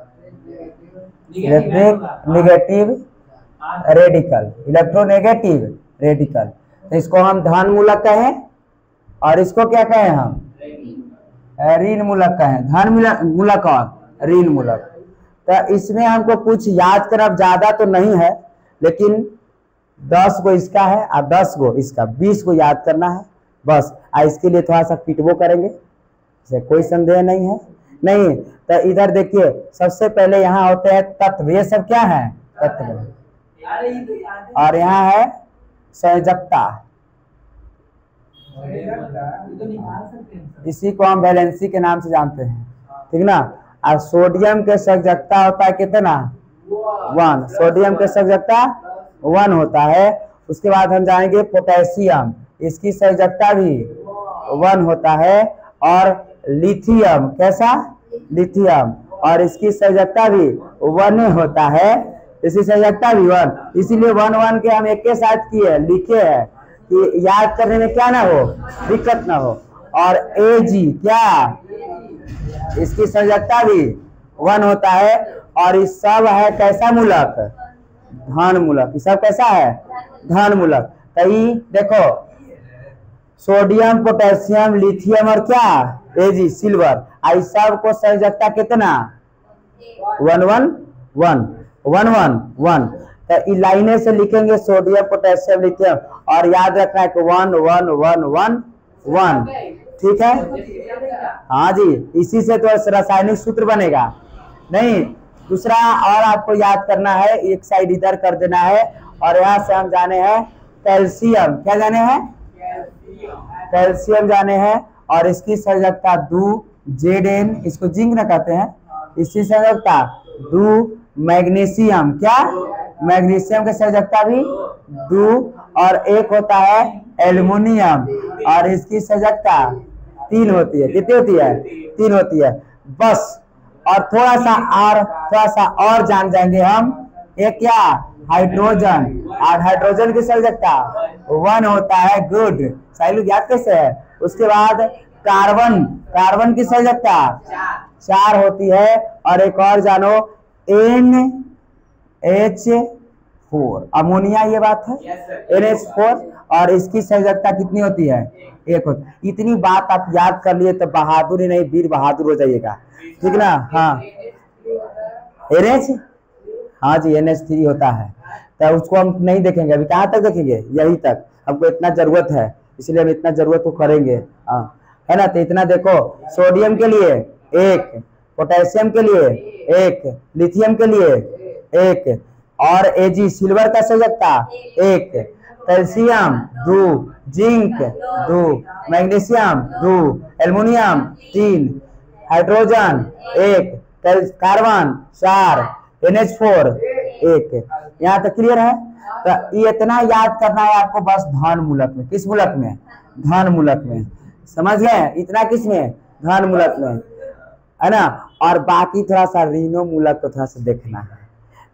electric negative radical, electronegative radical, तो इसको हम धन मूलक कहें, और इसको क्या कहें हम, ऋण मूलक कहें। धन मूलक और ऋण मूलक। तो इसमें हमको कुछ याद करना ज्यादा तो नहीं है, लेकिन 10 गो इसका है और 10 गो इसका, 20 को याद करना है बस। इसके लिए थोड़ा सा पिटबो करेंगे, इसे कोई संदेह नहीं है। नहीं तो इधर देखिए, सबसे पहले यहाँ होते हैं तत्व, ये सब क्या है, तत्व, और यहाँ है संयोजकता, इसी को हम वैलेंसी के नाम से जानते हैं, ठीक ना। और सोडियम के संयोजकता होता है कितना, 1, सोडियम के संयोजकता 1 होता है। उसके बाद हम जाएंगे पोटेशियम, इसकी संयोजकता भी 1 होता है। और लिथियम, कैसा, लिथियम, और इसकी संयोजकता भी 1 होता है, इसकी संयोजकता भी 1, इसीलिए 1 के हम एक के साथ किए लिखे हैं कि याद करने में क्या ना हो, दिक्कत ना हो। और Ag क्या, इसकी संयोजकता भी 1 होता है। और इस सब है कैसा मूलक, धन मूलक, सब कैसा है, धन मूलक। कई देखो सोडियम पोटेशियम लिथियम और क्या Ag सिल्वर, आई सब को संयोजकता कितना 1 1 1 1 1 1। तो लाइने से लिखेंगे सोडियम पोटेशियम लिथियम, और याद रखना है कि 1 1 1 1 1, ठीक है। हाँ जी, इसी से तो रासायनिक सूत्र बनेगा। नहीं दूसरा और आपको याद करना है, एक साइड इधर कर देना है, और यहाँ से हम जाने हैं कैल्शियम, क्या जाने हैं, कैल्शियम जाने हैं, और इसकी संयोजकता 2 Zn, इसको जिंक न कहते हैं, इसकी संयोजकता 2। मैग्नीशियम, क्या, मैग्नीशियम की संयोजकता भी 2, और एक होता है एल्युमिनियम, और इसकी संयोजकता 3 होती है। कितनी होती है, 3 होती है बस। और थोड़ा सा और जान जाएंगे हम, एक क्या, हाइड्रोजन, और हाइड्रोजन की संयोजकता 1 होता है। गुड, सही लोग याद कैसे है। उसके बाद कार्बन, कार्बन की संयोजकता 4 होती है। और एक और जानो NH4, अमोनिया, ये बात है NH4, और इसकी संयोजकता कितनी होती है, 1 होती है। इतनी बात आप याद कर लिए तो बहादुर ही नहीं वीर बहादुर हो जाइएगा, ठीक ना। हाँ NH, हाँ जी NH3 होता है। तो उसको हम नहीं देखेंगे अभी, कहाँ तक देखेंगे, यही तक। हमको इतना जरूरत है, इसलिए हम इतना जरूरत को करेंगे, हाँ है ना। तो इतना देखो, सोडियम के लिए 1, पोटेशियम के लिए 1, लिथियम के लिए 1, और Ag सिल्वर का संयोजकता 1, calcium 2, zinc 2, magnesium 2, aluminium 3, hydrogen 1, carbon 4, NH4 1। यहाँ तक क्लियर है। तो ये इतना याद करना है आपको बस धन मूलक में। किस मूलक में, धन मूलक में, समझ गए। इतना किस में, धन मूलक में, है ना। और बाकी थोड़ा सा ऋण मूलक को थोड़ा सा देखना है,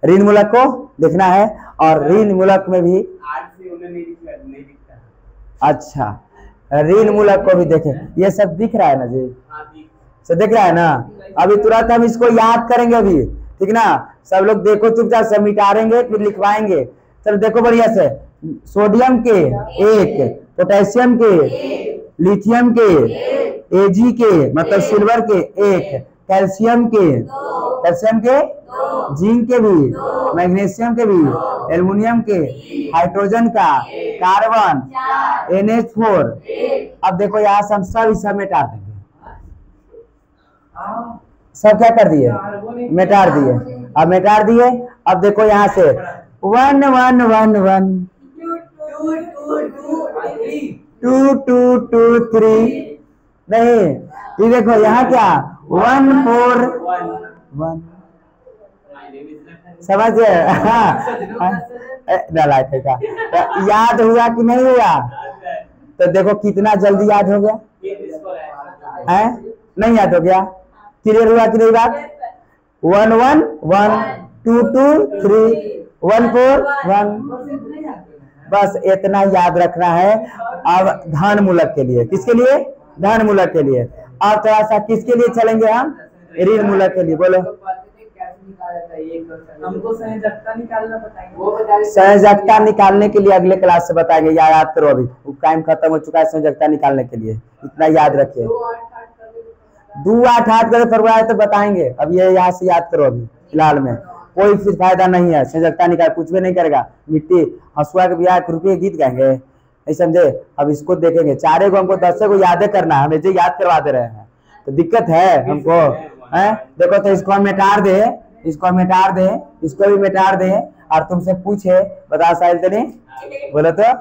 ऋण मूलक को देखना है। और ऋण मूलक में भी। अच्छा, ऋण मूलक को भी देखें, ये सब दिख रहा है ना जी, सब दिख रहा है ना। अभी तुरंत हम इसको याद करेंगे अभी, ठीक ना। सब लोग देखो चुपचाप, सब मिटारेंगे फिर लिखवाएंगे। चलो देखो बढ़िया से, सोडियम के 1, पोटेशियम के, लिथियम के, एजी के मतलब सिल्वर के 1, कैल्शियम के, जिंक के भी, मैग्नीशियम के भी, एल्युमिनियम के, हाइड्रोजन का, कार्बन, NH4। अब देखो यहाँ से हम सब मिटा देंगे, सब क्या कर दिए, मिटार दिए। अब मिटार दिए, अब देखो यहाँ से 1 1 1 1 2 2 2 3 नहीं, ये देखो यहाँ क्या 1 4 1, समझ गए। याद हुआ कि नहीं हुआ? तो देखो कितना जल्दी याद हो गया है, नहीं याद हो गया? क्लियर हुआ कि नहीं बात? 1 1 1 2 2 3 1 4 1, बस इतना याद रखना है। अब धन मूलक के लिए, किसके लिए? धन मूलक के लिए। अब थोड़ा सा किसके लिए चलेंगे हम? ऋण मूलक के लिए। बोलो, हमको संयोजकता निकालना बताएंगे। संयोजकता निकालने के लिए अगले क्लास से बताएंगे, याद करो, अभी टाइम खत्म हो चुका है संयोजकता निकालने के लिए, इतना याद रखिए। 2 8 8 कर फरवरी तो बताएंगे, अब ये यहाँ से याद करो। अभी फिलहाल में कोई फिर फायदा नहीं है, संयोजकता निकाल कुछ भी नहीं करेगा। मिट्टी हसुआ के ब्याह रुपये गीत गाएंगे, नहीं समझे? अब इसको देखेंगे, 4 को हमको 10 को यादें करना है, हमें जो याद करवा दे रहे हैं, तो दिक्कत है हमको है। देखो तो इसको हम मिटार दे, इसको हम मिटार दे, इसको भी मिटार दे, और तुमसे पूछे बता साहिल तने, बोलो तो 1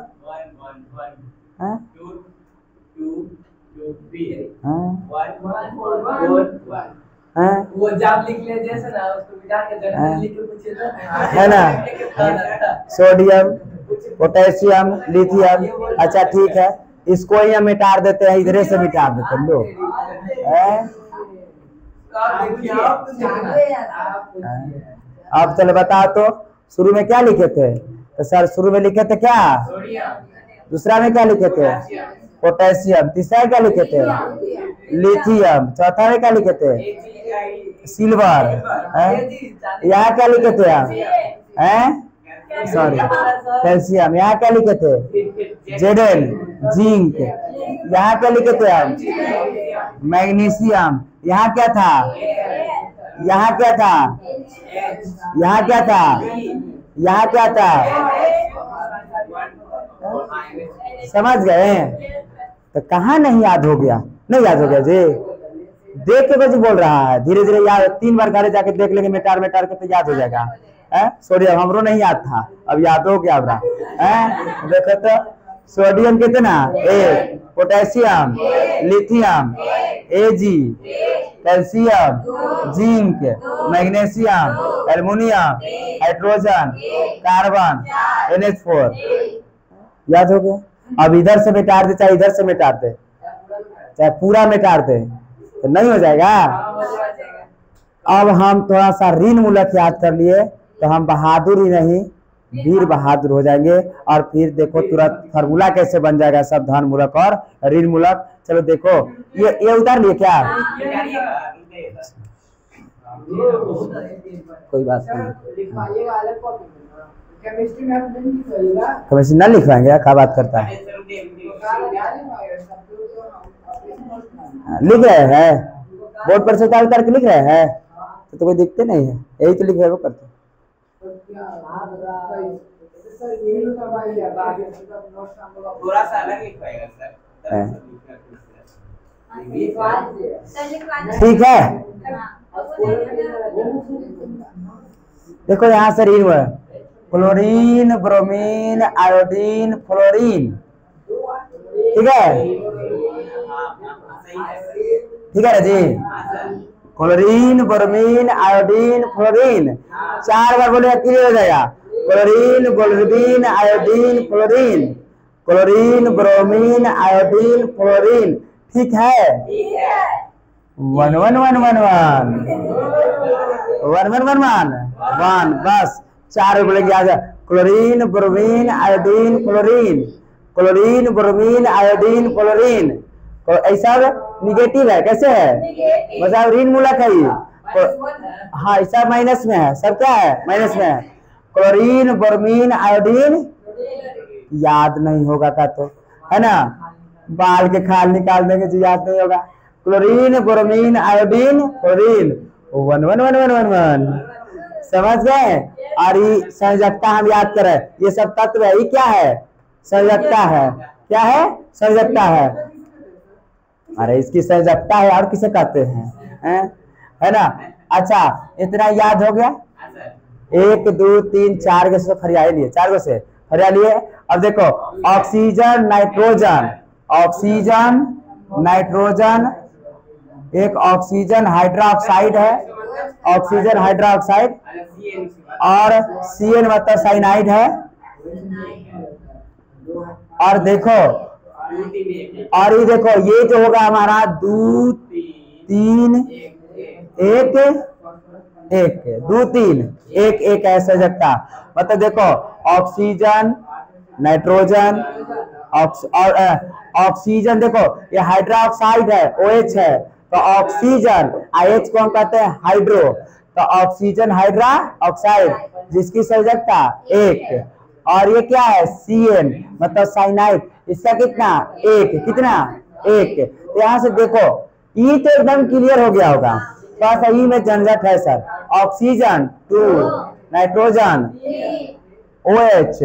2 3 वो जब लिख ले जैसे ना, उसको मिटा के जल्दी लिख के पूछे तो है ना। Sodium, potassium, lithium. अच्छा ठीक है, इसको ही हम मिटार देते हैं, इधरे से मिटार देते हैं लोग। अब चलो बताओ तो, शुरू में क्या लिखे थे? तो सर शुरू में लिखे थे क्या? दूसरा में क्या लिखे थे? पोटेशियम। तीसरा क्या लिखे थे? लिथियम। चौथा में क्या लिखे थे? सिल्वर। यहाँ क्या लिखे थे आप? Sorry, calcium. यहाँ क्या लिखे थे? Zn, zinc. यहाँ क्या लिखे थे आप? मैग्नीशियम। यहाँ क्या था? यहाँ क्या था? यहाँ क्या था? यहाँ क्या था? समझ गए? तो कहाँ नहीं याद हो गया? नहीं याद हो गया जी, देख के बच्चे बोल रहा है, धीरे धीरे याद। 3 बार घरे जाके देख लेंगे, मिटार मिटार के तो याद हो जाएगा। सोडियम हमरो नहीं याद था, अब याद हो गया। देखो तो, सोडियम कितना? 1, potassium, lithium, Ag, calcium, zinc, magnesium, aluminium, hydrogen, carbon, NH4। याद हो गया? अब इधर से मिटार दे, चाहे इधर से मिटार दे, चाहे पूरा मिटार दे, तो नहीं हो जाएगा। अब हम थोड़ा सा ऋण मूलक याद कर लिए, तो हम बहादुर ही नहीं वीर बहादुर हो जाएंगे। और फिर देखो तुरंत फार्मूला कैसे बन जाएगा, सब धन मूलक और ऋण मूलक। चलो देखो, ये उतार लिए क्या? कोई बात नहीं, केमिस्ट्री ना लिखवाएंगे, क्या बात करता है? लिख रहे हैं बोर्ड पर से उतार उतार के लिख रहे हैं, तो कोई दिखते नहीं है, यही तो लिख रहे वो करते। थोड़ा सा अलग लिखवाएगा सर। ठीक है, देखो यहाँ से ऋण है, क्लोरीन, ब्रोमीन, आयोडीन, फ्लोरीन। ठीक है, ठीक है ना जी? Chlorine, bromine, iodine, fluorine. 4 बार बोले क्लियर हो जाएगा। Chlorine, bromine, iodine, fluorine. Chlorine, bromine, iodine, fluorine. ठीक है? 1 1 1 1 1 1 1 1 1 1। बस 4 बोलेंगे आ जाए। Chlorine, bromine, iodine, chlorine, chlorine, bromine, iodine, chlorine. तो ऐसा निगेटिव है, कैसे है, मतलब ऋण मूलक है ये। हाँ, ऐसा माइनस में है, सब क्या है, माइनस में है। क्लोरीन, ब्रोमीन, आयोडीन, याद नहीं होगा का तो, है ना, बाल के खाल निकालने के जो याद नहीं होगा। क्लोरीन, ब्रोमीन, आयोडीन, क्लोरीन, 1 1 1 1 1 1, समझ गए। और ये संयोजकता हम याद करें, ये सब तत्व है, ये क्या है, संयोजकता है। क्या है, संयोजकता है। अरे इसकी संयोजकता है, और किसे कहते हैं, है ना। अच्छा, इतना याद हो गया। 1 2 3 4 गो से फरिया लिए, 4 गो से फरिया लिए। अब देखो, ऑक्सीजन, नाइट्रोजन, ऑक्सीजन, नाइट्रोजन, एक ऑक्सीजन हाइड्रोक्साइड है, ऑक्सीजन हाइड्रोक्साइड, और CN मतलब साइनाइड है। और देखो, और ये देखो, ये जो होगा हमारा 2 3 1 1 2 3 1 1 है संयोजकता। मतलब देखो, ऑक्सीजन, नाइट्रोजन, और ऑक्सीजन, देखो ये हाइड्रोक्साइड है, OH है, तो ऑक्सीजन, H को हम कहते हैं हाइड्रो, तो ऑक्सीजन हाइड्रा ऑक्साइड, जिसकी संयोजकता 1। और ये क्या है, CN मतलब साइनाइड, इसका कितना, 1, कितना, 1। तो यहाँ से देखो, ई तो एकदम क्लियर हो गया होगा, बस ई में झंझट है सर। ऑक्सीजन 2, नाइट्रोजन, OH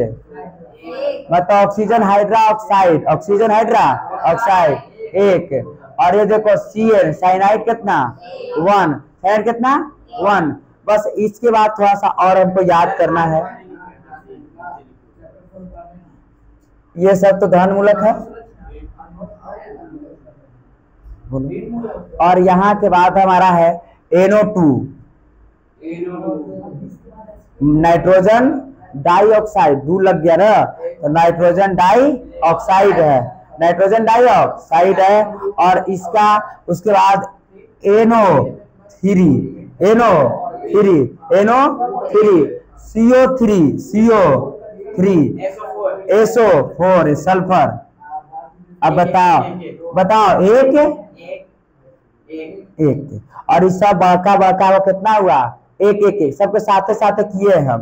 मतलब oxygen hydra oxide, oxygen hydra oxide 1। और ये देखो CN साइनाइड कितना, 1, साइनाइड कितना, 1। बस इसके बाद थोड़ा सा और हमको याद करना है, ये सब तो धन मूलक है। और यहाँ के बाद हमारा है NO2, नाइट्रोजन डाइऑक्साइड, 2 लग गया ना, तो नाइट्रोजन डाइऑक्साइड है, नाइट्रोजन डाइऑक्साइड है। और इसका उसके बाद NO3, CO3, SO4 सल्फर। अब बताओ, एक। और इस सब बाका कितना हुआ, 1 1 1, सबके साथे साथे किए हैं हम,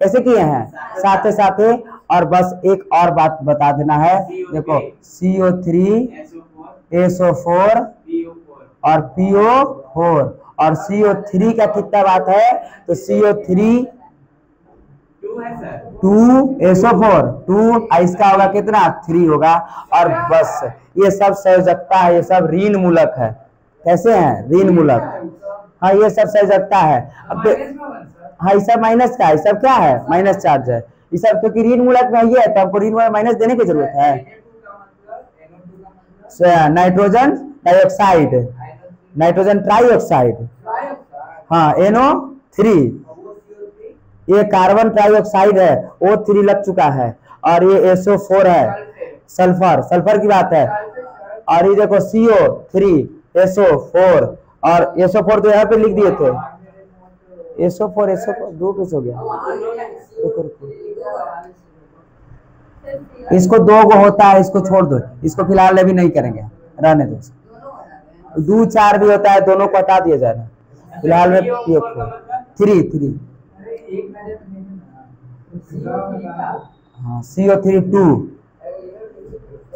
कैसे किए हैं, साथे साथे। और बस एक और बात बता देना है, देखो CO3, SO4 और PO4, और CO3 का कितना बात है, तो CO3 2, SO4 2, इसका होगा कितना, 3 होगा। और बस ये सब संयोजकता है, ये सब ऋण मूलक है, कैसे हैं, ऋण मूलक। हाँ, ये सब संयोजकता है। अब हाँ, ये सब माइनस का है, सब क्या है, माइनस चार्ज है, ये सब क्योंकि ऋण मूलक में ये है, तो हमको ऋण मूलक माइनस देने की जरूरत है। नाइट्रोजन डाइऑक्साइड, नाइट्रोजन ट्राइऑक्साइड, हाँ NO3, ये कार्बन ट्राइऑक्साइड है, O3 लग चुका है। और ये SO4 है, सल्फर, सल्फर की बात है। और ये देखो CO3, SO4, और SO4 तो यहाँ पे लिख दिए थे, SO4 2 पीस हो गया। इसको 2 गो होता है, इसको छोड़ दो, इसको फिलहाल अभी नहीं करेंगे, रहने दो। 2 4 भी होता है, दोनों को हटा दिया जाए, फिलहाल में 3 हाँ, CO3 2,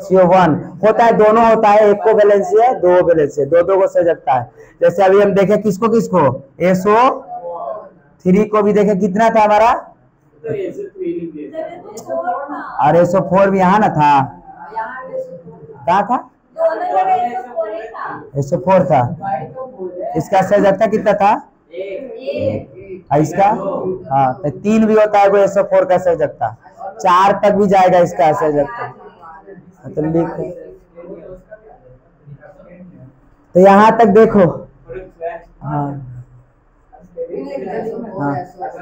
CO1 होता है, दोनों होता है, एक को बैलेंस है, 2 बैलेंस है, 2 को संयोजकता है। जैसे अभी हम देखें किसको SO3 को भी देखें, कितना था हमारा, और SO4 भी यहाँ ना था, कहाँ था, SO4 था, इसका संयोजकता कितना था, इसका, हाँ, तो 3 भी होता है वो SO4 का संयोजकता, 4 तक भी जाएगा इसका संयोजकता, तो लिख, तो यहाँ तक देखो, हाँ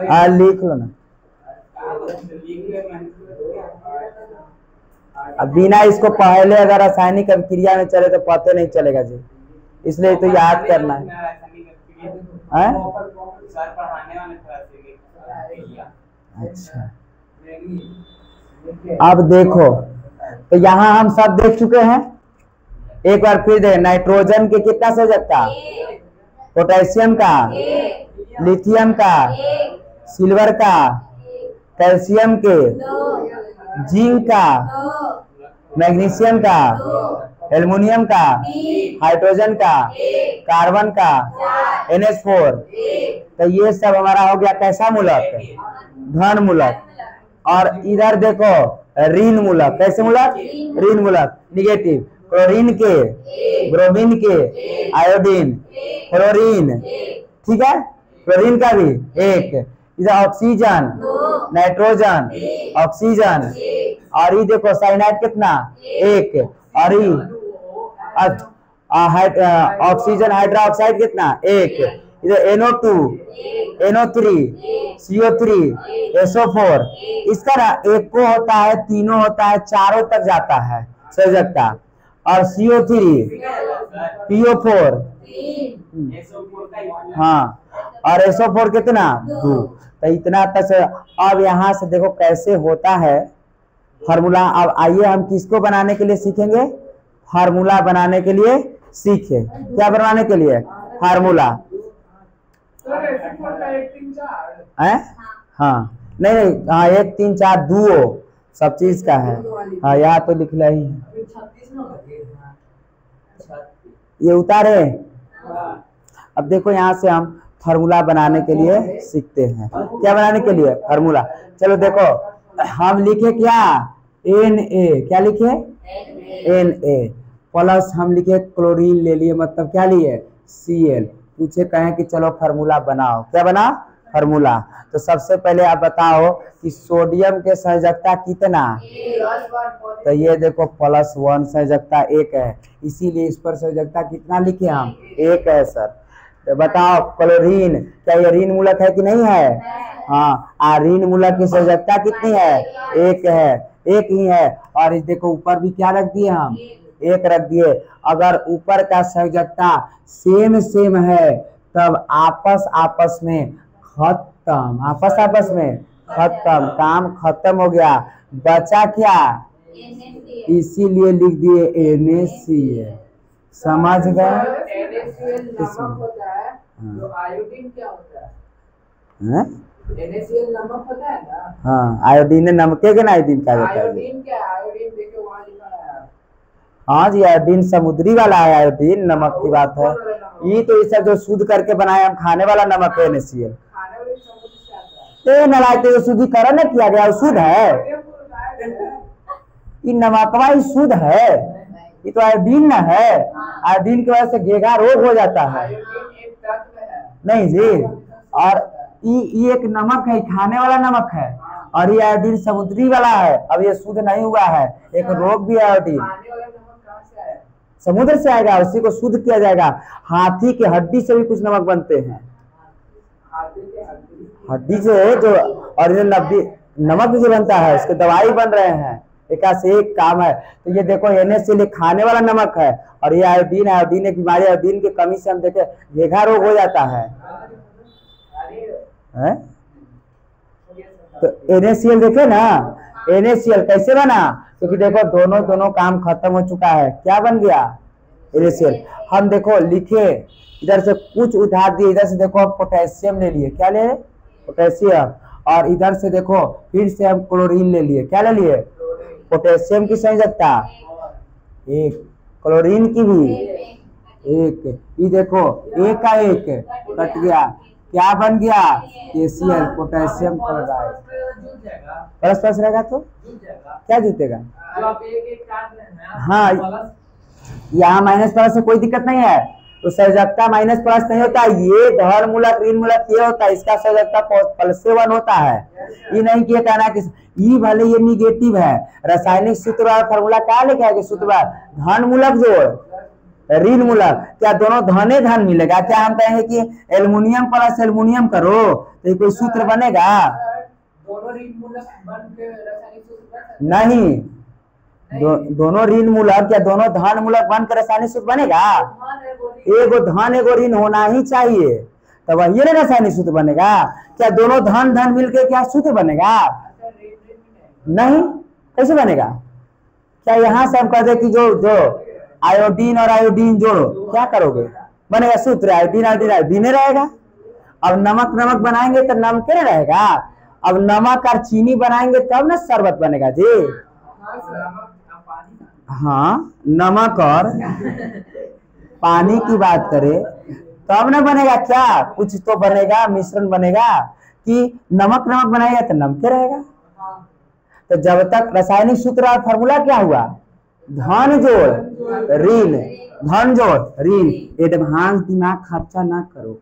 हाँ, लिख लो ना। अब बिना इसको पहले अगर रासायनिक अभिक्रिया में चले तो पता नहीं चलेगा जी, इसलिए तो याद करना है। अच्छा, अब देखो, तो यहाँ हम सब देख चुके हैं। एक बार फिर दे, नाइट्रोजन के कितना संयोजकता, पोटेशियम का, लिथियम का, सिल्वर का, कैल्शियम के, जिंक का, मैग्नीशियम का, एल्युमिनियम का, हाइड्रोजन का, कार्बन का, NH4। तो ये सब हमारा हो गया कैसा मूलक, धन मूलक। और इधर देखो ऋण मूलक, कैसे मूलक, ऋण मूलक, निगेटिव। क्लोरीन के, ब्रोमीन के, आयोडीन, फ्लोरीन, ठीक है, क्लोरीन का भी एक। इधर ऑक्सीजन, नाइट्रोजन, ऑक्सीजन, और ये देखो साइनाइड कितना, एक। और ये ऑक्सीजन हाइड्रोक्साइड कितना, एक। इधर NO2, NO3, CO3, SO4। इसका ना एक को होता है, तीनों होता है, चारों तक जाता है संयोजकता। और CO3, PO4, हाँ, और SO4 कितना, 2। तो इतना तक से। अब यहाँ से देखो कैसे होता है फार्मूला। अब आइए हम किसको बनाने के लिए सीखेंगे, फार्मूला बनाने के लिए सीखे। क्या बनाने के लिए, फार्मूला है। हाँ नहीं नहीं, हाँ 1 3 4 दुओ सब चीज का है। हाँ यहाँ तो लिख ही है, ये उतारे। अब देखो यहाँ से हम फार्मूला बनाने के लिए सीखते हैं। क्या बनाने के लिए, फार्मूला। चलो देखो हम लिखे क्या, Na, क्या लिखे, Na प्लस हम लिखे क्लोरीन ले लिए, मतलब क्या लिए, Cl। पूछे कहें कि चलो फार्मूला बनाओ, क्या बना, फार्मूला। तो सबसे पहले आप बताओ कि सोडियम के संयोजकता कितना, तो ये देखो +1 संयोजकता 1 है, इसीलिए इस पर संयोजकता कितना लिखे हम, 1 है सर। तो बताओ क्लोरीन, क्या ये ऋण मूलक है कि नहीं है, हाँ, ऋण मूलक की संयोजकता कितनी है, 1 है, 1 ही है। और इस देखो ऊपर भी क्या रख दिए हम, 1 रख दिए। अगर ऊपर का संयोजकता सेम है तब आपस में खत्म, आपस में खत्म, काम खत्म हो गया, बचा क्या, इसीलिए लिख दिए NaCl। समझ गए, नमक होता है, तो आयोडीन क्या होता है, NaCl नमक होता है ना। हाँ आयोडीन नमके के ना, आयोडीन का होता है, आयोडीन क्या है, आयोडीन देखो वहाँ लिखा है। हाँ जी आयोडीन समुद्री वाला है, आयोडीन नमक की बात है। ये तो ये सब जो शुद्ध करके बनाए हम खाने वाला नमक है NaCl। ये नलायते जो शुद्धिकरण न किया गया शुद्ध है, ये नमकवा ही शुद्ध है, ये तो आयोडीन न है। आयोडीन की वजह से घेघा रोग हो जाता है, नहीं जी। और ये एक नमक है, खाने वाला नमक है, और ये आयोडीन समुद्री वाला है। अब ये शुद्ध नहीं हुआ है, एक रोग भी है। आयोडीन समुद्र से आएगा, उसी को शुद्ध किया जाएगा। हाथी की हड्डी से भी कुछ नमक बनते हैं, हड्डी से जो ओरिजिनल नमक जो बनता है, उसके दवाई बन रहे हैं, एक से एक काम है। तो ये देखो NaCl खाने वाला नमक है, और ये आयोडीन, आयोडीन एक बीमारी, आयोडीन की कमी से हम देखे घेघा रोग हो जाता है। तो NaCl देखे ना, NaCl कैसे बना, क्योंकि देखो दोनों काम खत्म हो चुका है, क्या बन गया, NaCl। हम देखो लिखे, इधर से कुछ उठा दिए, इधर से देखो पोटेशियम ले लिए, क्या ले, पोटेशियम। और इधर से देखो फिर से हम क्लोरीन ले लिए, क्या ले लिए, पोटेशियम की संयोजकता 1, क्लोरीन की भी 1। ये देखो 1 का 1 कट गया, क्या बन गया, KCl, पोटेशियम क्लोराइड। परस रहेगा तो क्या जीतेगा, हाँ यहाँ माइनस प्लस से कोई दिक्कत नहीं है। तो संयोजकता माइनस प्लस नहीं होता, ये धन मूलक ऋण मूलक ये होता है, इसका संयोजकता +1 होता है। ये नहीं किया कहना कि ये भले ये निगेटिव है, रासायनिक सूत्र वाला फार्मूला क्या लिखा है कि सूत्र धन मूलक जोड़ ऋण मूलक, क्या दोनों धने धन मिलेगा, क्या हम कहेंगे कि एल्युमिनियम प्लस एल्युमिनियम करो तो कोई सूत्र बनेगा, दोनों ऋण मूलक बन के रासायनिक सूत्र नहीं, दोनों ऋण मूलक या दोनों धन मूलक बनकर रासायनिक सूत्र बनेगा, एगो धन एगो ऋण होना ही चाहिए, तब वही रासायनिक सूत्र बनेगा। क्या दोनों धन धन मिलके क्या सूत्र बनेगा, नहीं, कैसे बनेगा? क्या यहाँ से हम कहते कि जो जो आयोडीन और आयोडीन जोड़ो, क्या करोगे? बनेगा सूत्र आयोडीन आयोडीन आयोडीन रहेगा। अब नमक नमक बनाएंगे तो नमक रहेगा। अब नमक और चीनी बनाएंगे तब ना शरबत बनेगा जी। हाँ, नमक और पानी की बात करें तब ना बनेगा, क्या कुछ तो बनेगा, मिश्रण बनेगा। कि नमक नमक बनाएगा तो नमक रहेगा। तो जब तक रासायनिक सूत्र और फॉर्मूला क्या हुआ? धन जोड़ ऋण, धन जोड़ ऋण। एडवांस दिमाग खर्चा ना करो,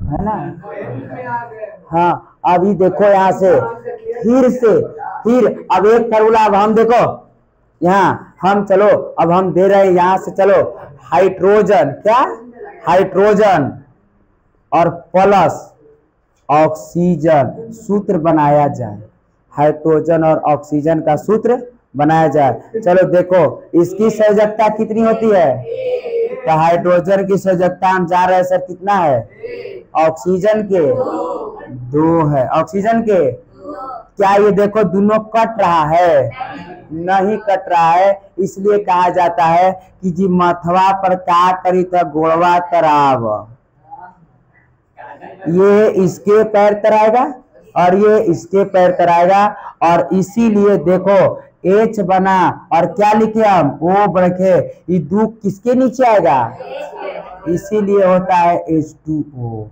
है ना। हाँ, अभी देखो यहाँ से फिर अब एक फॉर्मूला। अब हम देखो यहाँ हम चलो, अब हम दे रहे हैं यहाँ से, चलो हाइड्रोजन, क्या हाइड्रोजन और प्लस ऑक्सीजन सूत्र बनाया जाए। हाइड्रोजन और ऑक्सीजन का सूत्र बनाया जाए। चलो देखो इसकी संयोजकता कितनी होती है? तो हाइड्रोजन की संयोजकता हम जा रहे हैं सर, कितना है? ऑक्सीजन के 2 है। ऑक्सीजन के क्या ये देखो दोनों कट रहा है? नहीं कट रहा है। इसलिए कहा जाता है कि जी मथवा पर का करी तो गोड़वा तराव। ये इसके पैर तराएगा और ये इसके पैर तराएगा। और इसीलिए देखो H बना और क्या लिखे हम? O रखे। ये दू किसके नीचे आएगा? इसीलिए होता है H2O।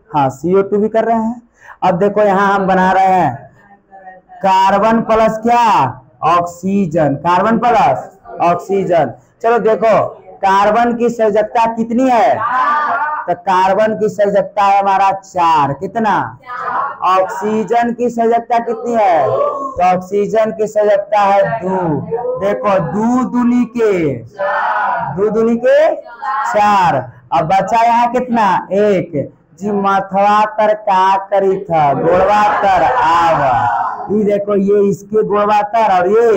हाँ, CO2 भी कर रहे हैं। अब देखो यहाँ हम बना रहे हैं कार्बन प्लस क्या? ऑक्सीजन। Carbon plus oxygen. चलो देखो कार्बन की संयोजकता कितनी है? तो कार्बन की संयोजकता है हमारा 4। कितना? ऑक्सीजन की संयोजकता कितनी है? तो ऑक्सीजन की संयोजकता है 2। देखो 2 दूनी के 4। अब बचा यहाँ कितना? 1। जी मथवा तर का करी था गोड़वा तर आव। ये देखो ये इसके गोड़वा तर और ये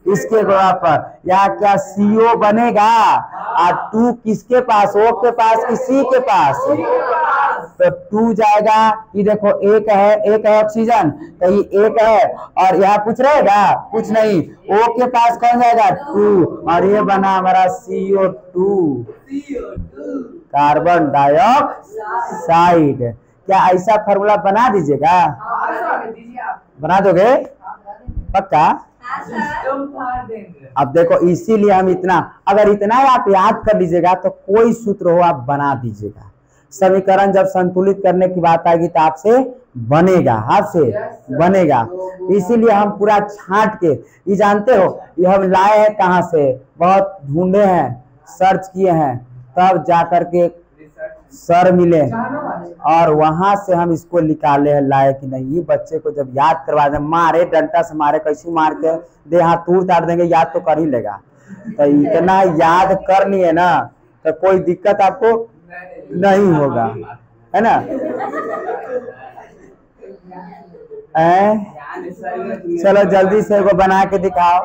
इसके गोड़ा पर। यहाँ क्या CO बनेगा और 2 किसके पास? O के पास कि C के पास? तो 2 जाएगा। ये देखो एक है ऑक्सीजन, तो ये 1 है और यहाँ कुछ रहेगा? कुछ नहीं। O के पास कौन जाएगा? 2 और ये बना हमारा CO2, कार्बन डाइऑक्साइड। क्या ऐसा फॉर्मूला बना दीजिएगा? बना दोगे पक्का? अब देखो इसीलिए हम इतना, अगर इतना आप याद कर लीजिएगा तो कोई सूत्र हो आप बना दीजिएगा। समीकरण जब संतुलित करने की बात आएगी तो आपसे बनेगा, आपसे बनेगा। इसीलिए हम पूरा छांट के, ये जानते हो ये हम लाए हैं कहाँ से? बहुत ढूंढे हैं, सर्च किए हैं, तब जाकर के सर मिले और वहां से हम इसको निकाले हैं, लाए कि नहीं। ये बच्चे को जब याद करवा दें, मारे डंडा से मारे, कैसे मार के दे हाथ तूड़ ताड़ देंगे, याद तो कर ही लेगा। तो इतना याद कर लिए ना तो कोई दिक्कत आपको नहीं होगा, है ना। चलो जल्दी से वो बना के दिखाओ।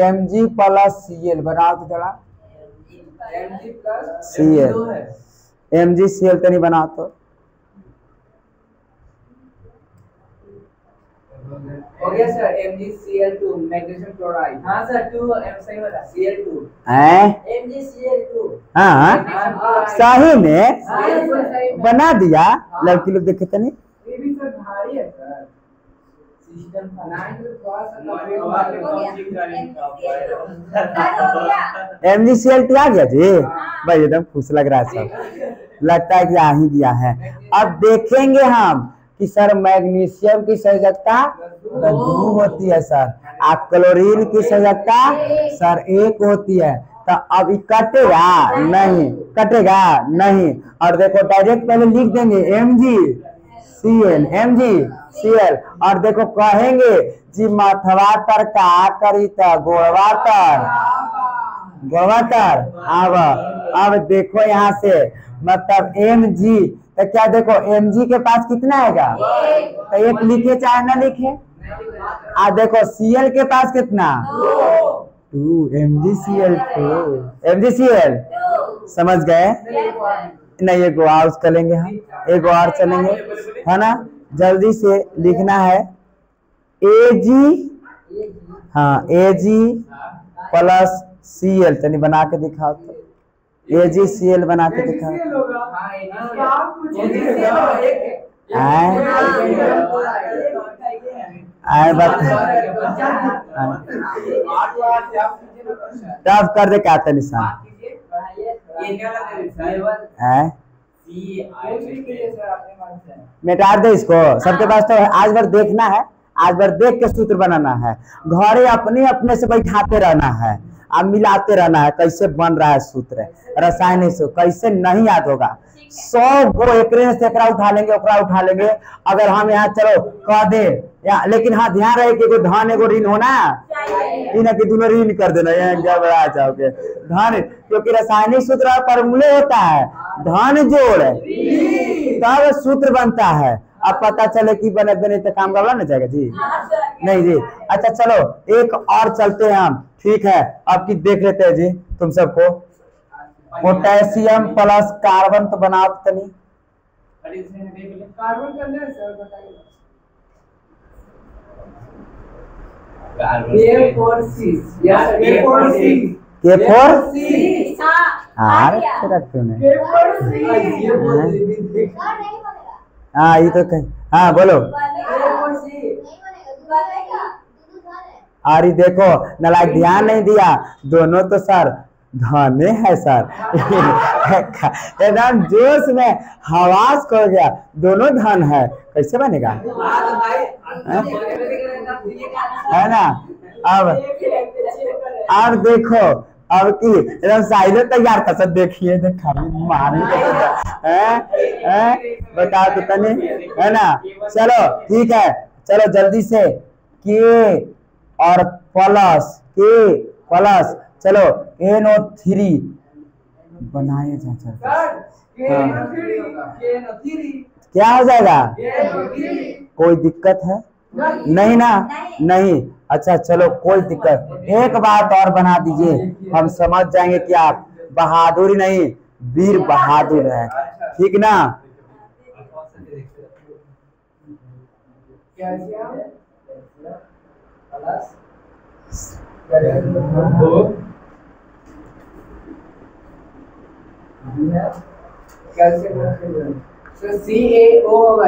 Mg प्लस Cl बनाओ तो जरा। Cl MgCl तो नहीं बना तो हो गया सर। MgCl2 magnesium chloride. हाँ सर 2 सही बता। Cl2 MgCl2। हाँ सही में बना दिया। लड़की लोग देखे तो नहीं। ये भी सर भारी है सर। MgCl2 आ गया जी। भाई एकदम खुश लग रहा है सब, लगता है कि आ ही गया है। अब देखेंगे हम कि सर मैग्नीशियम की संयोजकता 2 होती है सर, आप क्लोरीन की संयोजकता सर 1 होती है। तो अब कटेगा नहीं, कटेगा नहीं। और देखो डायरेक्ट पहले लिख देंगे MgCl और देखो कहेंगे जी मथवा तर का करी त गोड़वा तर। अब देखो यहाँ से मतलब Mg, तो क्या देखो Mg के पास कितना आएगा? तो 1 लिखे चाहे ना लिखे। देखो Cl के पास कितना? 2 MgCl समझ गए? नहीं, एक और चलेंगे हम, एक और चलेंगे, है ना। जल्दी से लिखना है Ag, हाँ Ag प्लस Cl। चलिए बना के दिखाओ तो, AgCl बना के दिखाओ। टफ कर दे क्या था निशान है, मिटा दे इसको। सबके पास तो आज भर देखना है, आज भर देख के सूत्र बनाना है, घरे अपने अपने से बैठाते रहना है, अब मिलाते रहना है कैसे बन रहा है सूत्र रासायनिक से, कैसे नहीं याद होगा। 100 गो एकरे से एकरा उठा लेंगे, ओकरा उठा लेंगे। अगर हम यहाँ चलो कह दे या, लेकिन हाँ ध्यान रहे कि एगो धन एगो ऋण होना, इन की दोनों ऋण कर देना, यहाँ बढ़ा जाओगे धन, क्योंकि रासायनिक सूत्र फॉर्मूले होता है धन जोड़ तब सूत्र बनता है। अब पता चले कि बने बने तो काम गड़बड़ा ना जाएगा जी, नहीं जी। अच्छा चलो एक और चलते हैं हम, ठीक है। अब की देख लेते हैं जी तुम सबको, पोटेशियम प्लस कार्बन तो बनाओ तनी, कार्बन करना है सर, बताइए। हाँ ये तो कहीं, हाँ बोलो। अरे देखो नालायक ध्यान नहीं दिया, दोनों तो सर धने है सर एकदम जोश में हवास खो गया, दोनों धन है, कैसे बनेगा है ना। अब देखो अब की एकदम साइड तैयार कर सब, देखिए बता तो तने है ना। चलो ठीक है, चलो जल्दी से के और प्लस के प्लस, चलो NO3 बनाए जा, क्या हो जाएगा, कोई दिक्कत है नहीं ना, नहीं। अच्छा चलो कोई दिक्कत, एक बात और बना दीजिए, हम समझ जाएंगे कि आप बहादुरी नहीं वीर बहादुर है, ठीक ना। CaO होगा,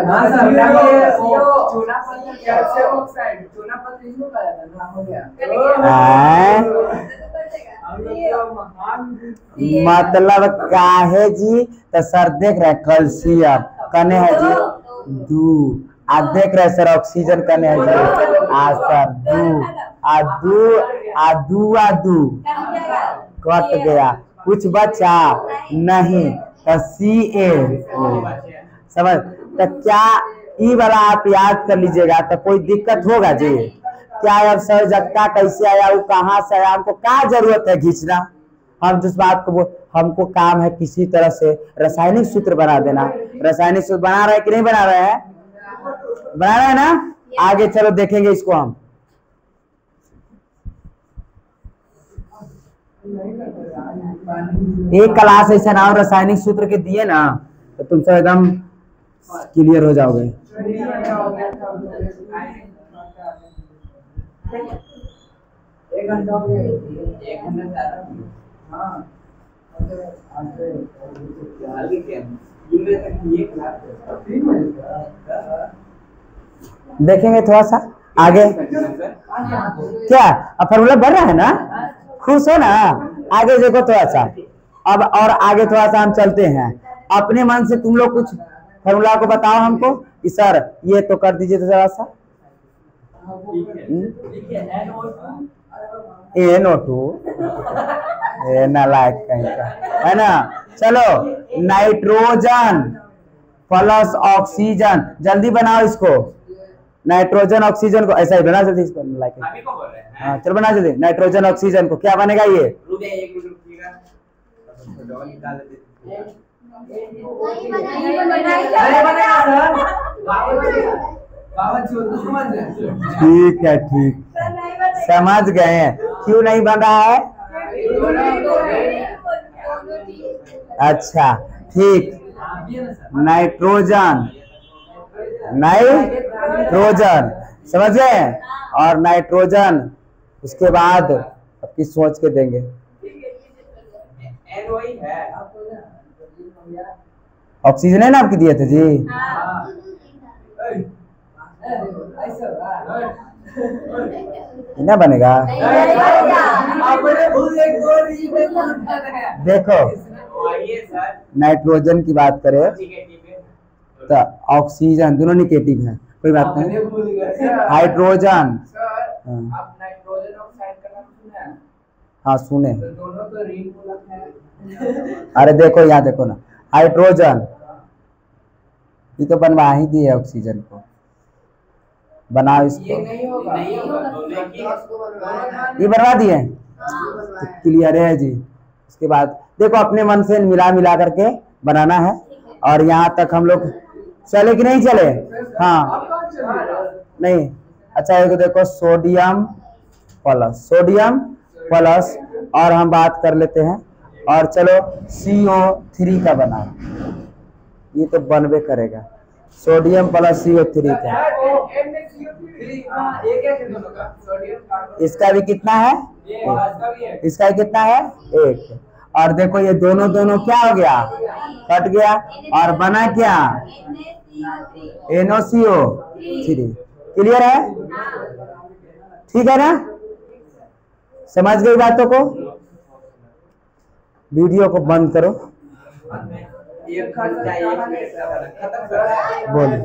चूना पत्थर कैल्शियम ऑक्साइड, चूना पत्थर इसको कहा जाता है ना, हो गया। मतलब काहे जी, तो सर देख रहे कैल्शियम कने है जी दू, आप देख रहे सर ऑक्सीजन कने है जी आ सर दू, आदू आदू कट गया, कुछ बचा नहीं, तो CaO समझ। तो क्या ई वाला आप याद कर लीजिएगा, तो कोई दिक्कत होगा जी क्या। अब संयोजकता कैसे आया, वो कहाँ से आया, हमको क्या जरूरत है खींचना, हम जिस बात को हमको काम है किसी तरह से रासायनिक सूत्र बना देना। रासायनिक सूत्र बना रहे हैं कि नहीं बना रहे हैं, बना रहे हैं ना। आगे चलो देखेंगे इसको हम, एक क्लास ऐसा ना रासायनिक सूत्र के दिए ना तो तुम सब एकदम क्लियर हो जाओगे। देखेंगे थोड़ा सा आगे, क्या अब फॉर्मूला बढ़ रहा है ना, खुश हो ना। आगे देखो थोड़ा सा, अब और आगे थोड़ा सा हम चलते हैं, अपने मन से तुम लोग कुछ फॉर्मूला को बताओ हमको कि सर ये तो कर दीजिए तो जरा सा। NO2 नालायक कहीं का है ना। चलो नाइट्रोजन प्लस ऑक्सीजन, जल्दी बनाओ इसको, नाइट्रोजन ऑक्सीजन को ऐसा ही बना जल्दी इसको, हाँ चलो बना जल्दी। नाइट्रोजन ऑक्सीजन को क्या बनेगा ये, ठीक है ठीक समझ गए हैं, क्यों नहीं बन रहा है। अच्छा ठीक, नाइट्रोजन नाइट्रोजन, समझ गए। और नाइट्रोजन उसके बाद अब किस सोच के देंगे, ऑक्सीजन है ना आपकी दिए थे जी। ना बनेगा, देखो नाइट्रोजन की बात करें तो ऑक्सीजन दोनों निगेटिव है, कोई बात नहीं। हाइड्रोजन, आप नाइट्रोजन ऑक्साइड का नाम सुना है? हाँ सुने। तो दोनों तो रिंग मूलक है। अरे देखो यहाँ देखो ना, हाइड्रोजन ये तो बनवा ही दिए ऑक्सीजन को, बनाओ इसको, ये नहीं होगा, ये बनवा दिए तो क्लियर है जी। उसके बाद देखो अपने मन से मिला मिला करके बनाना है। और यहाँ तक हम लोग चले कि नहीं चले, हाँ नहीं, अच्छा एक देखो सोडियम प्लस और हम बात कर लेते हैं। और चलो CO3 का बना, ये तो बनवे करेगा, सोडियम प्लस CO3 का। इसका भी कितना है, इसका कितना है 1। और देखो ये दोनों क्या हो गया, कट गया और बना क्या, NOCO3। क्लियर है, ठीक है ना, समझ गई बातों को। वीडियो को बंद करो, बोलो।